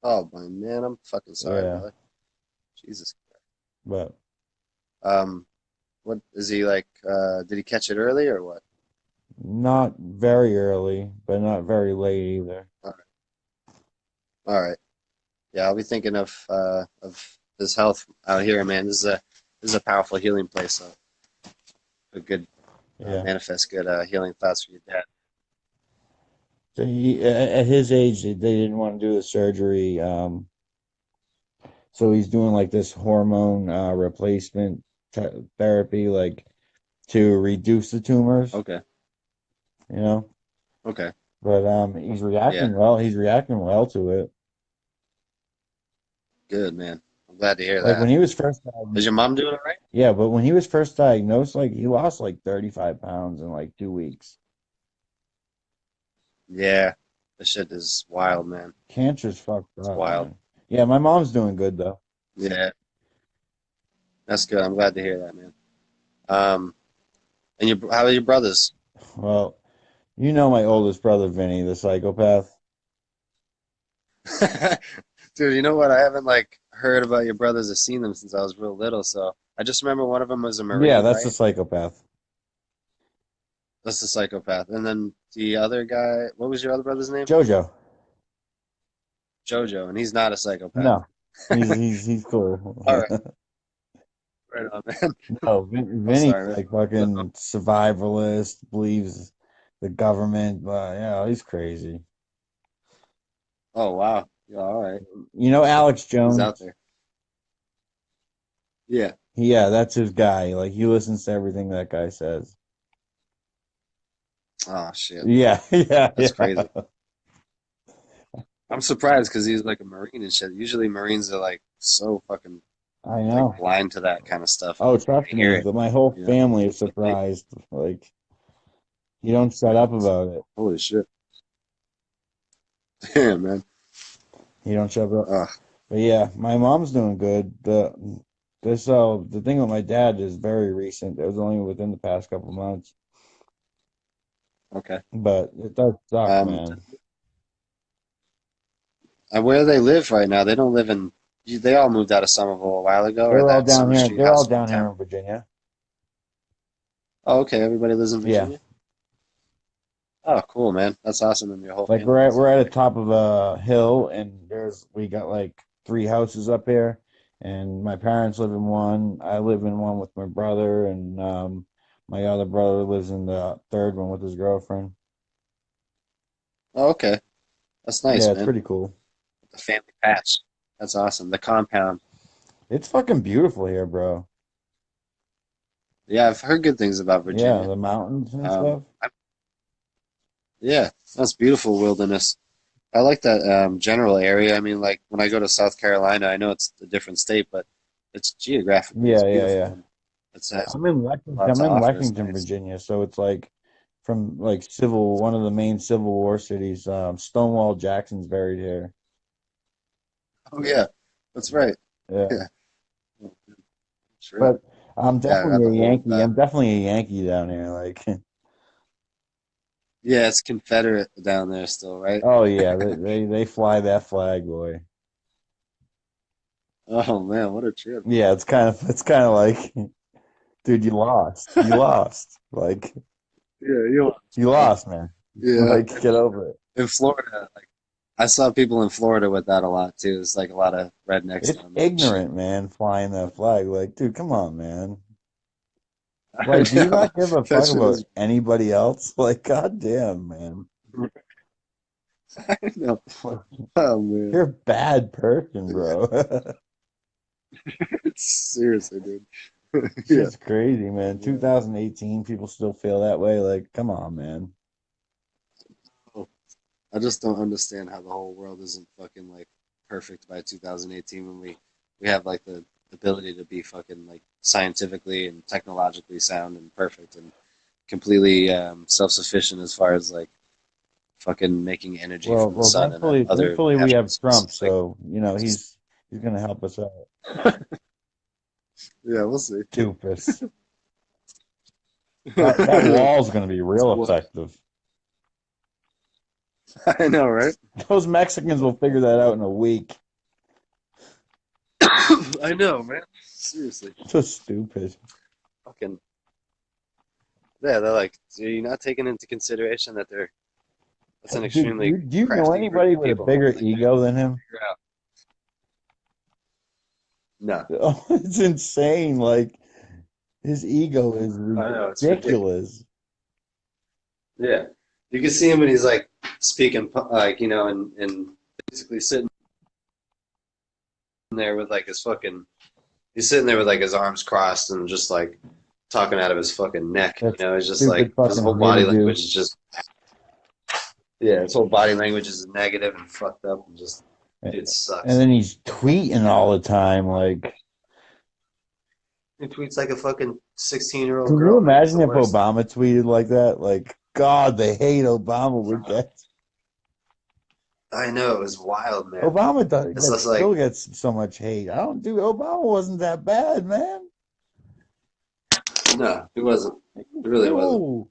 Oh my man, I'm fucking sorry, Yeah, brother. Jesus. but Um, what is he like? Did he catch it early or what? not very early, but not very late either. All right. All right. Yeah, I'll be thinking of his health out here, man. This is a powerful healing place. So a good Yeah. manifest good healing thoughts for your dad. So at his age, they didn't want to do the surgery. So he's doing like this hormone replacement therapy, like to reduce the tumors, Okay. you know. Okay. But he's Yeah. reacting well. He's reacting well to it. Good, man. I'm glad to hear Like when that. he was first Is your mom doing it right? yeah, but when he was first diagnosed, like he lost like 35 pounds in like 2 weeks. Yeah. This shit is wild, man. Cancer's fucked It's up, wild. man. Yeah, my mom's doing good though. Yeah. That's good. I'm glad to hear that, man. Um, and how are your brothers? Well, you know my oldest brother, Vinny, the psychopath. Dude, you know what? I haven't like heard about your brothers or seen them since I was real little, so I just remember one of them was a Yeah, Marine, that's the right? psychopath. That's the psychopath. And then the other guy, what was your other brother's name? Jojo. Jojo, and he's not a psychopath. No, he's All cool. right, right on, man. No, I'm Vinny's sorry, man. like fucking survivalist, believes the government, but he's crazy. Oh wow. Yeah, all right. You know Alex He's out Jones? there. Yeah. Yeah, that's his guy. Like he listens to everything that guy says. Oh shit. Yeah, yeah, That's crazy. yeah. I'm surprised because he's like a Marine and shit. Usually Marines are like so fucking I like know. blind to that kind of stuff. Oh, When trust they hear me, it, my whole you know. family is But they, surprised. Like you don't shut up about it. holy shit. Damn, man. You don't shut up. Ugh. But yeah, my mom's doing good. The thing with my dad is very recent. It was only within the past couple months. Okay. But it does suck, Um, man. where they live right now, they don't live in. They all moved out of Somerville a while ago, or They're all that down Summer here. Street They're all house in down here town. in Virginia. Oh, okay. Everybody lives in Yeah. Virginia. Oh, cool, man. That's awesome. And your whole Like family lives we're out at the there. top of a hill and we got like three houses up here and my parents live in one. I live in one with my brother and my other brother lives in the third one with his girlfriend. Oh, okay. That's Yeah, nice, it's man. pretty cool. The family patch. That's awesome. The compound. It's fucking beautiful here, bro. Yeah, I've heard good things about Yeah, Virginia. the mountains and Um, stuff. I, yeah, that's beautiful wilderness. I like that general area. I mean, like when I go to South Carolina, I know it's a different state, but it's geographically it's Yeah, yeah, yeah. beautiful and it has a lot I'm to in offer. It's Lexington, nice. Virginia, so it's like from like one of the main Civil War cities. Stonewall Jackson's buried here. Oh yeah, that's right. Yeah, Yeah, true. but I'm Yeah, I got definitely the a whole. Yankee. I'm definitely a Yankee down here. Like, Yeah, it's Confederate down there still, right? oh yeah, they fly that flag, boy. Oh man, what a trip. Yeah, it's kind of like, dude, you lost. You lost. Like, Yeah, you lost, you bro. lost, man. Yeah, Like, get over it. in Florida, like I saw people in Florida with that a lot too. It's like a lot of rednecks It's down there and shit. ignorant, man, flying that flag. Like, dude, come on, man. I Like, do you know. not give a That fuck shit about is. anybody else? Like, goddamn, man. I know. Oh man, You're a bad person, yeah. bro. Seriously, dude. Yeah. Shit's crazy, man. Yeah. 2018, people still feel that way. Like, come on, man. I just don't understand how the whole world isn't fucking like perfect by 2018 when we have like the ability to be fucking like scientifically and technologically sound and perfect and completely self-sufficient as far as like fucking making energy from the Well, sun and other thankfully we natural have Trump, sources. Like, so he's gonna help us out. yeah, we'll see. Doofus. That wall's gonna be real What? effective. I know, right? Those Mexicans will figure that out in a week. I know, man. Seriously, So stupid. fucking yeah. They're like, are you not taking into consideration that they're that's an Dude, extremely do you know crafty group anybody of with a people? bigger Like they ego than him? figure out. No, Oh, it's insane. Like his ego is I know it's ridiculous. ridiculous. Yeah, you can see him when he's like speaking, like and basically sitting there with like his fucking. He's sitting there with like his arms crossed and just like talking out of his fucking neck. That's It's just stupid like his fucking whole of me to body do. language is just yeah, his whole body language is negative and fucked up and just it And sucks. then he's tweeting all the time. Like, He tweets like a fucking 16-year-old can you girl, man. It's imagine the if worst. Obama tweeted like that? Like, God, they hate Obama would get. I know, it was wild, man. Obama It's just like still gets so much hate. I don't do Obama wasn't that bad, man. no, he wasn't. He really wasn't. No.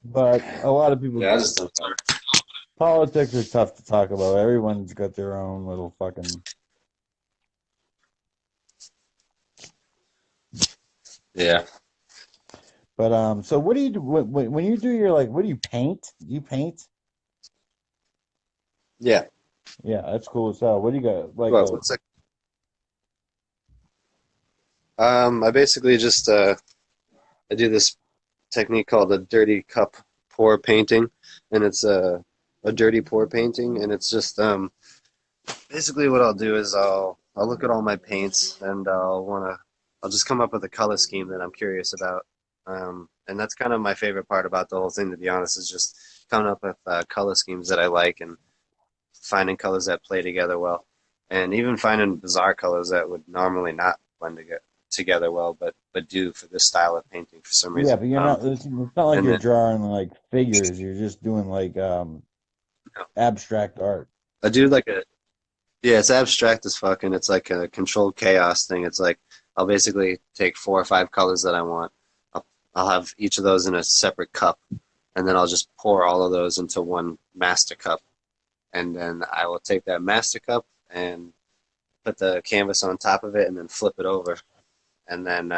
But a lot of people, Yeah, I just don't. politics are tough to talk about. Everyone's got their own little fucking. Yeah, But so what do you do when you do your like? What do you paint? Do you paint? yeah. Yeah, that's cool as hell. What do you got? Like Well, a what's that? I basically just I do this technique called a dirty cup pour painting, and it's a dirty pour painting, and it's just basically what I'll do is I'll look at all my paints and I'll just come up with a color scheme that I'm curious about, and that's kind of my favorite part about the whole thing, to be honest, is just coming up with color schemes that I like and finding colors that play together well, and even finding bizarre colors that would normally not blend together well, but do for this style of painting for some yeah, reason. but you're not. It's not like And you're then drawing like figures. You're just doing like you know, abstract art. I do like a yeah, it's abstract as fuck, and it's like a controlled chaos thing. It's like I'll basically take 4 or 5 colors that I want. I'll have each of those in a separate cup, and then I'll just pour all of those into one master cup, and then I will take that master cup and put the canvas on top of it, and then flip it over, and then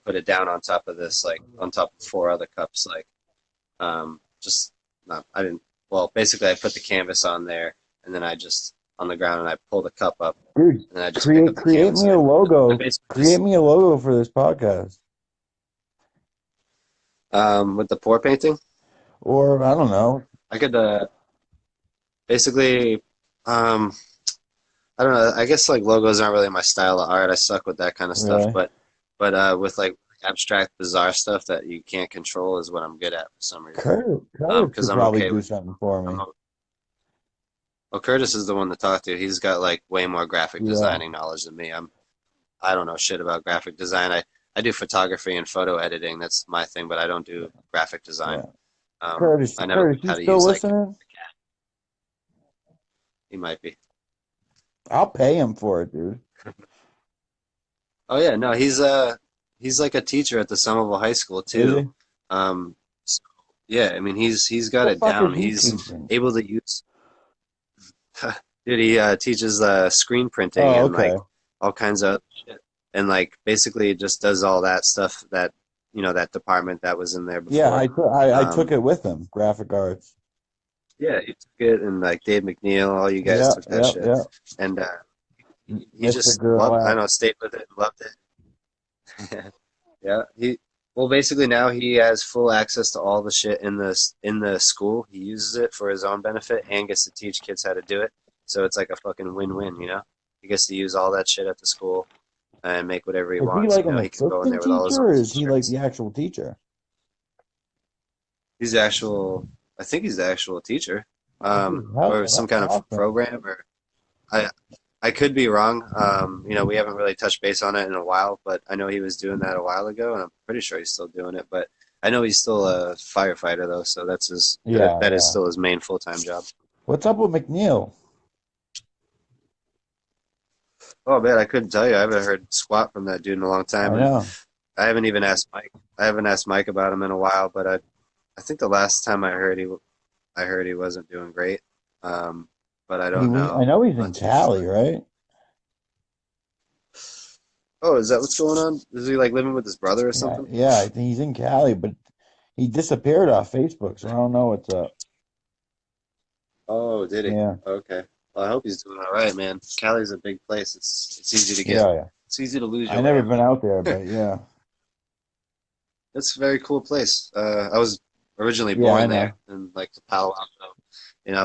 put it down on top of this, like on top of 4 other cups, like just not. I didn't. Well, basically, I put the canvas on there, and then I just on the ground, and I pull the cup up, Dude, and then I just pick up the create canvas, me and a I logo. basically Create just me a logo for this podcast. with the pour painting, Or I don't know. I could basically um, I don't know. I guess like logos aren't really my style of art. I suck with that kind of stuff. Really? But with like abstract, bizarre stuff that you can't control is what I'm good at for some reason. Curtis Because could I'm probably okay do with. something for I'm, me. well, Curtis is the one to talk to. He's got like way more graphic Yeah, designing knowledge than me. I don't know shit about graphic design. I do photography and photo editing. That's my thing, but I don't do graphic design. yeah. Curtis, I never Curtis, learned you how to still use like listening? he might be. I'll pay him for it, dude. Oh yeah, no, he's like a teacher at the Somerville High School Is too. he? Um, so, yeah, I mean he's got The it fuck is down. he He's teaching? able to use. Dude, he teaches screen printing Oh, and like okay. all kinds of shit, and like basically just does all that stuff that that department that was in there Yeah, before. I took Um, it with him, graphic arts. yeah, he took it, and like Dave McNeil, all you guys Yeah, took that yeah, shit, yeah. and he Mr. just loved. I Gerlach. don't know, stayed with it, loved it. Yeah, he well basically now he has full access to all the shit in the school. He uses it for his own benefit and gets to teach kids how to do it. So it's like a fucking win-win, you know? He gets to use all that shit at the school and make whatever he Is he wants. like You an know, he can go in there assistant with all his teacher, old or is he like t-shirts. the actual teacher? He's the actual I think he's the actual teacher. Dude, Or some that's kind of awesome. program or I I could be wrong. We haven't really touched base on it in a while, but I know he was doing that a while ago, and I'm pretty sure he's still doing it. But I know he's still a firefighter though, so Yeah, that is yeah. still his main full-time job. What's up with McNeil? Oh man, I couldn't tell you. I haven't heard squat from that dude in a long time, I and know. I haven't even asked Mike. I haven't asked Mike about him in a while, but I think the last time I heard he wasn't doing great. Um, but I don't I know. know he's I'm in not too sure. Cali, right? Oh, is that what's going on? Is he like living with his brother or Yeah, something? yeah, I think he's in Cali, but he disappeared off Facebook, so I don't know what's up. Oh, did he? Yeah, Okay. Well, I hope he's doing all right, man. Cali's a big place. It's easy to get. yeah, yeah. It's easy to lose I your way never out been out there, but yeah, It's a very cool place. I was originally yeah, I born know. there in like the Palo Alto.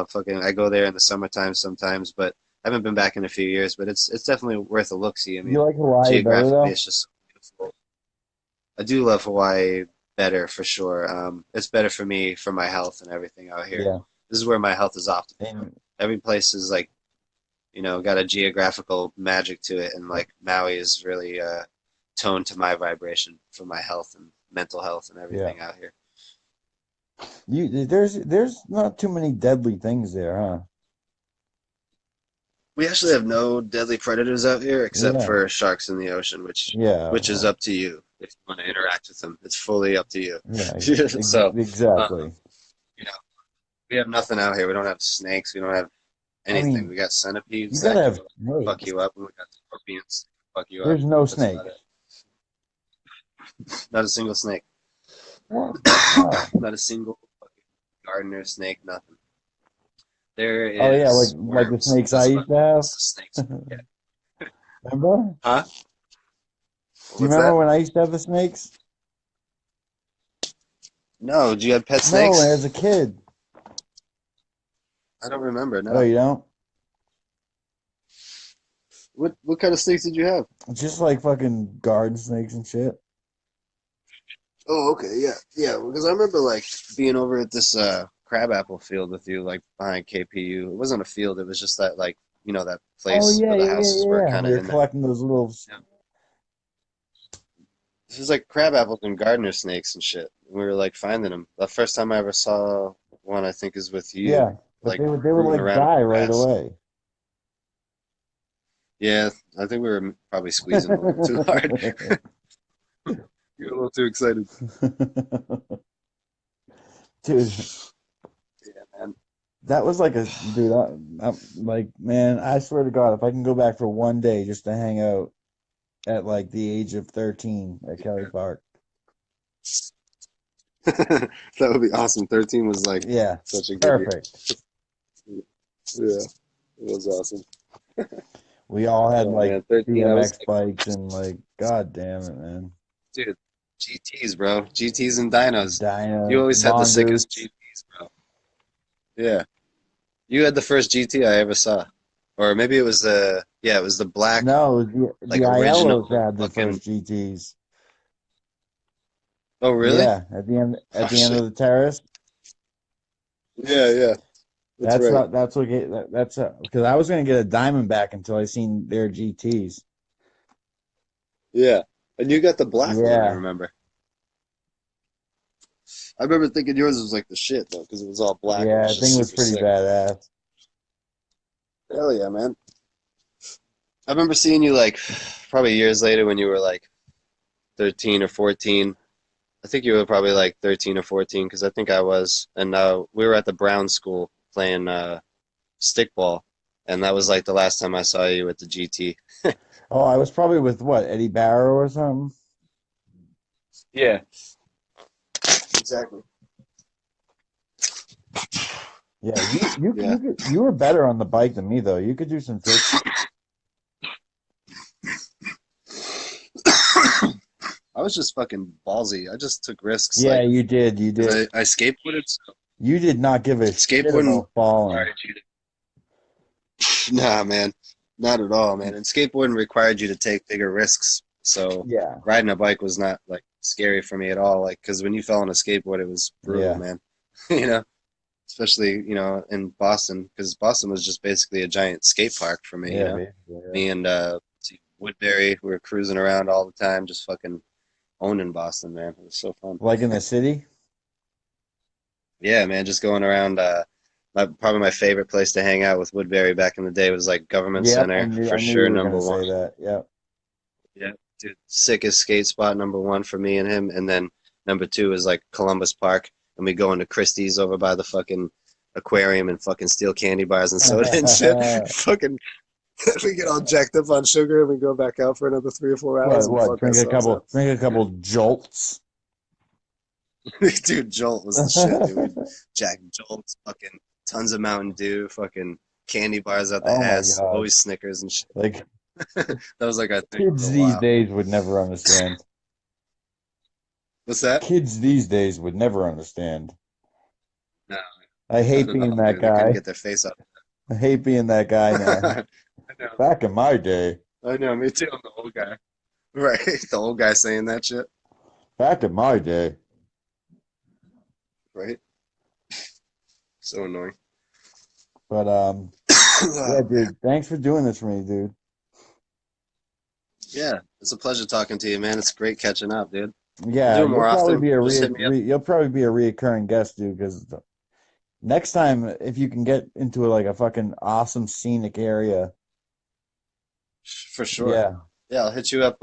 Fucking I go there in the summertime sometimes, but I haven't been back in a few years. But it's definitely worth a look. See, I You mean, like Hawaii better geographically, though? it's just so beautiful. I do love Hawaii better for sure. It's better for me for my health and everything out here. Yeah, This is where my health is optimal. and Every place is like got a geographical magic to it, and like Maui is really toned to my vibration for my health and mental health and yeah. everything out here. There's not too many deadly things there, huh? We actually have no deadly predators out here except Yeah, for sharks in the ocean, yeah, which is up to you if you want to interact with them. It's fully up to you. yeah. So, Exactly. um, you know, we have nothing out here. We don't have snakes. We don't have I anything. mean, We got you centipedes gotta that can have fuck snakes. you up, and we got scorpions that can fuck you up. There's no That's about snakes. it. Not a single snake. What? Oh, Not a single fucking gardener snake. Nothing. There oh yeah, is like the worms. snakes I That's about used to have. that's the snakes. Yeah. Remember? Huh? Do you What's remember that? when I used to have the snakes? No, do you have pet No, as a snakes? kid. I don't remember. Oh, No. you don't? What kind of snakes did you have? Just like fucking garden snakes and shit. Oh, okay, yeah, yeah. Because I remember like being over at this crabapple field with you, like behind KPU. It wasn't a field; it was just that like that Oh place yeah, where the yeah, yeah, houses yeah, were, yeah. kind We of were in that. collecting those little. Yeah. This was like crabapples and gardener snakes and shit. We were like finding them. The first time I ever saw one, I think, is with you, Yeah, but like they would rooting like around in die the right grass. away. Yeah, I think we were probably squeezing a little too hard. You were a little too excited. Dude, Yeah, man. that was like a dude. Like, man, I swear to God, if I can go back for one day just to hang out at like the age of 13 at Kelly Park. That would be awesome. 13 was like Yeah, such a good year. perfect. Yeah, it was awesome. We all had Oh like man, 13, I was BMX like, bikes and like, God damn it, man. dude, GTs, bro. GTs and dynos. You Dyna, always had the sickest mongoose. GTs, bro. Yeah. You had the first GT I ever saw. or maybe it was the yeah, it was the black No, the like Aiellos original had the fucking. first GTs. Oh, really? Yeah, Oh at the end shit. of the terrace. Yeah, yeah, that's That's right. not that's what that's because I was gonna get a Diamondback until I seen their GTs. Yeah, and you got the black one. I Yeah, remember. I remember thinking yours was like the shit though, because it was all black and it yeah, was I think just it was super pretty sick. badass. Hell yeah, man. I remember seeing you like probably years later when you were like 13 or 14. I think you were probably like 13 or 14 because I think I was. And we were at the Brown School playing stickball. And that was like the last time I saw you at the GT. Oh, I was probably with what, Eddie Barrow or something. Yeah, exactly. Yeah, Yeah. you were better on the bike than me though. You could do some tricks. I was just fucking ballsy. I just took risks Yeah, like you did. You because did. I skateboarded. So You did not give a shit skateboarding about falling. required you to, nah, man, not at all, man. And skateboarding required you to take bigger risks. So Yeah, riding a bike was not like scary for me at all. Like because when you fell on a skateboard, it was brutal, yeah, man. You know, especially in Boston because Boston was just basically a giant skate park for me. yeah, basically. Yeah. Me and Woodbury, we were cruising around all the time, just fucking owning Boston, man. It was so fun. Like in the city. Yeah, man, just going around. Probably my favorite place to hang out with Woodbury back in the day was like Government Yep, Center I for knew sure, you were gonna number one. say that. Yep. Yeah, dude, sickest skate spot number one for me and him, and then number two is like Columbus Park, and we go into Christie's over by the fucking aquarium and fucking steal candy bars and soda and shit. Fucking, we get all jacked up on sugar and we go back out for another 3 or 4 hours and What? fuck ourselves up. Drink a couple jolts. Dude, Jolt was the shit, dude. Jack Jolt's fucking tons of Mountain Dew, fucking candy bars out the Oh my ass, God. always Snickers and shit. Like That was like our thing for kids a these while. days would never understand. What's that? Kids these days would never understand. No, I not hate at being all, that dude. They couldn't guy. get their face up. I hate being that guy now. I know. Back in my day. I know, me too. I'm the old guy. Right, the old guy saying that shit. Back in my day. Right? So annoying. But yeah, dude. Thanks for doing this for me, dude. Yeah, it's a pleasure talking to you, man. It's great catching up, dude. We'll Yeah, do it more often. Just hit me up. you'll probably be a reoccurring guest, dude. Because next time, if you can get into like a fucking awesome scenic area, For sure. yeah. Yeah, I'll hit you up.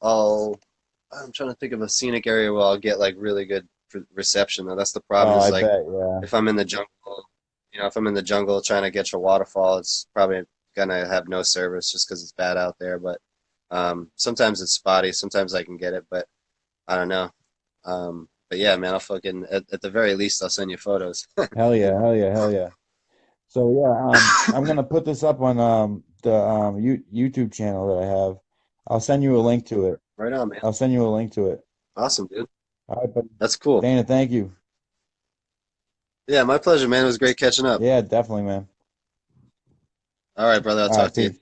I'm trying to think of a scenic area where I'll get like really good reception. Though that's the problem. Oh, Is I like bet. Yeah. if I'm in the jungle, if I'm in the jungle trying to get your waterfall, it's probably gonna have no service just because it's bad out there. But sometimes it's spotty. Sometimes I can get it, but I don't know. But yeah, man, I'll fucking at the very least I'll send you photos. Hell yeah. Hell yeah. Hell yeah. So yeah, I'm gonna put this up on the YouTube channel that I have. I'll send you a link to it. Right on, man. I'll send you a link to it. Awesome, dude. All right, buddy. That's cool. Dana, thank you. Yeah, my pleasure, man. It was great catching up. Yeah, definitely, man. All right, brother. I'll All right, talk to you. peace.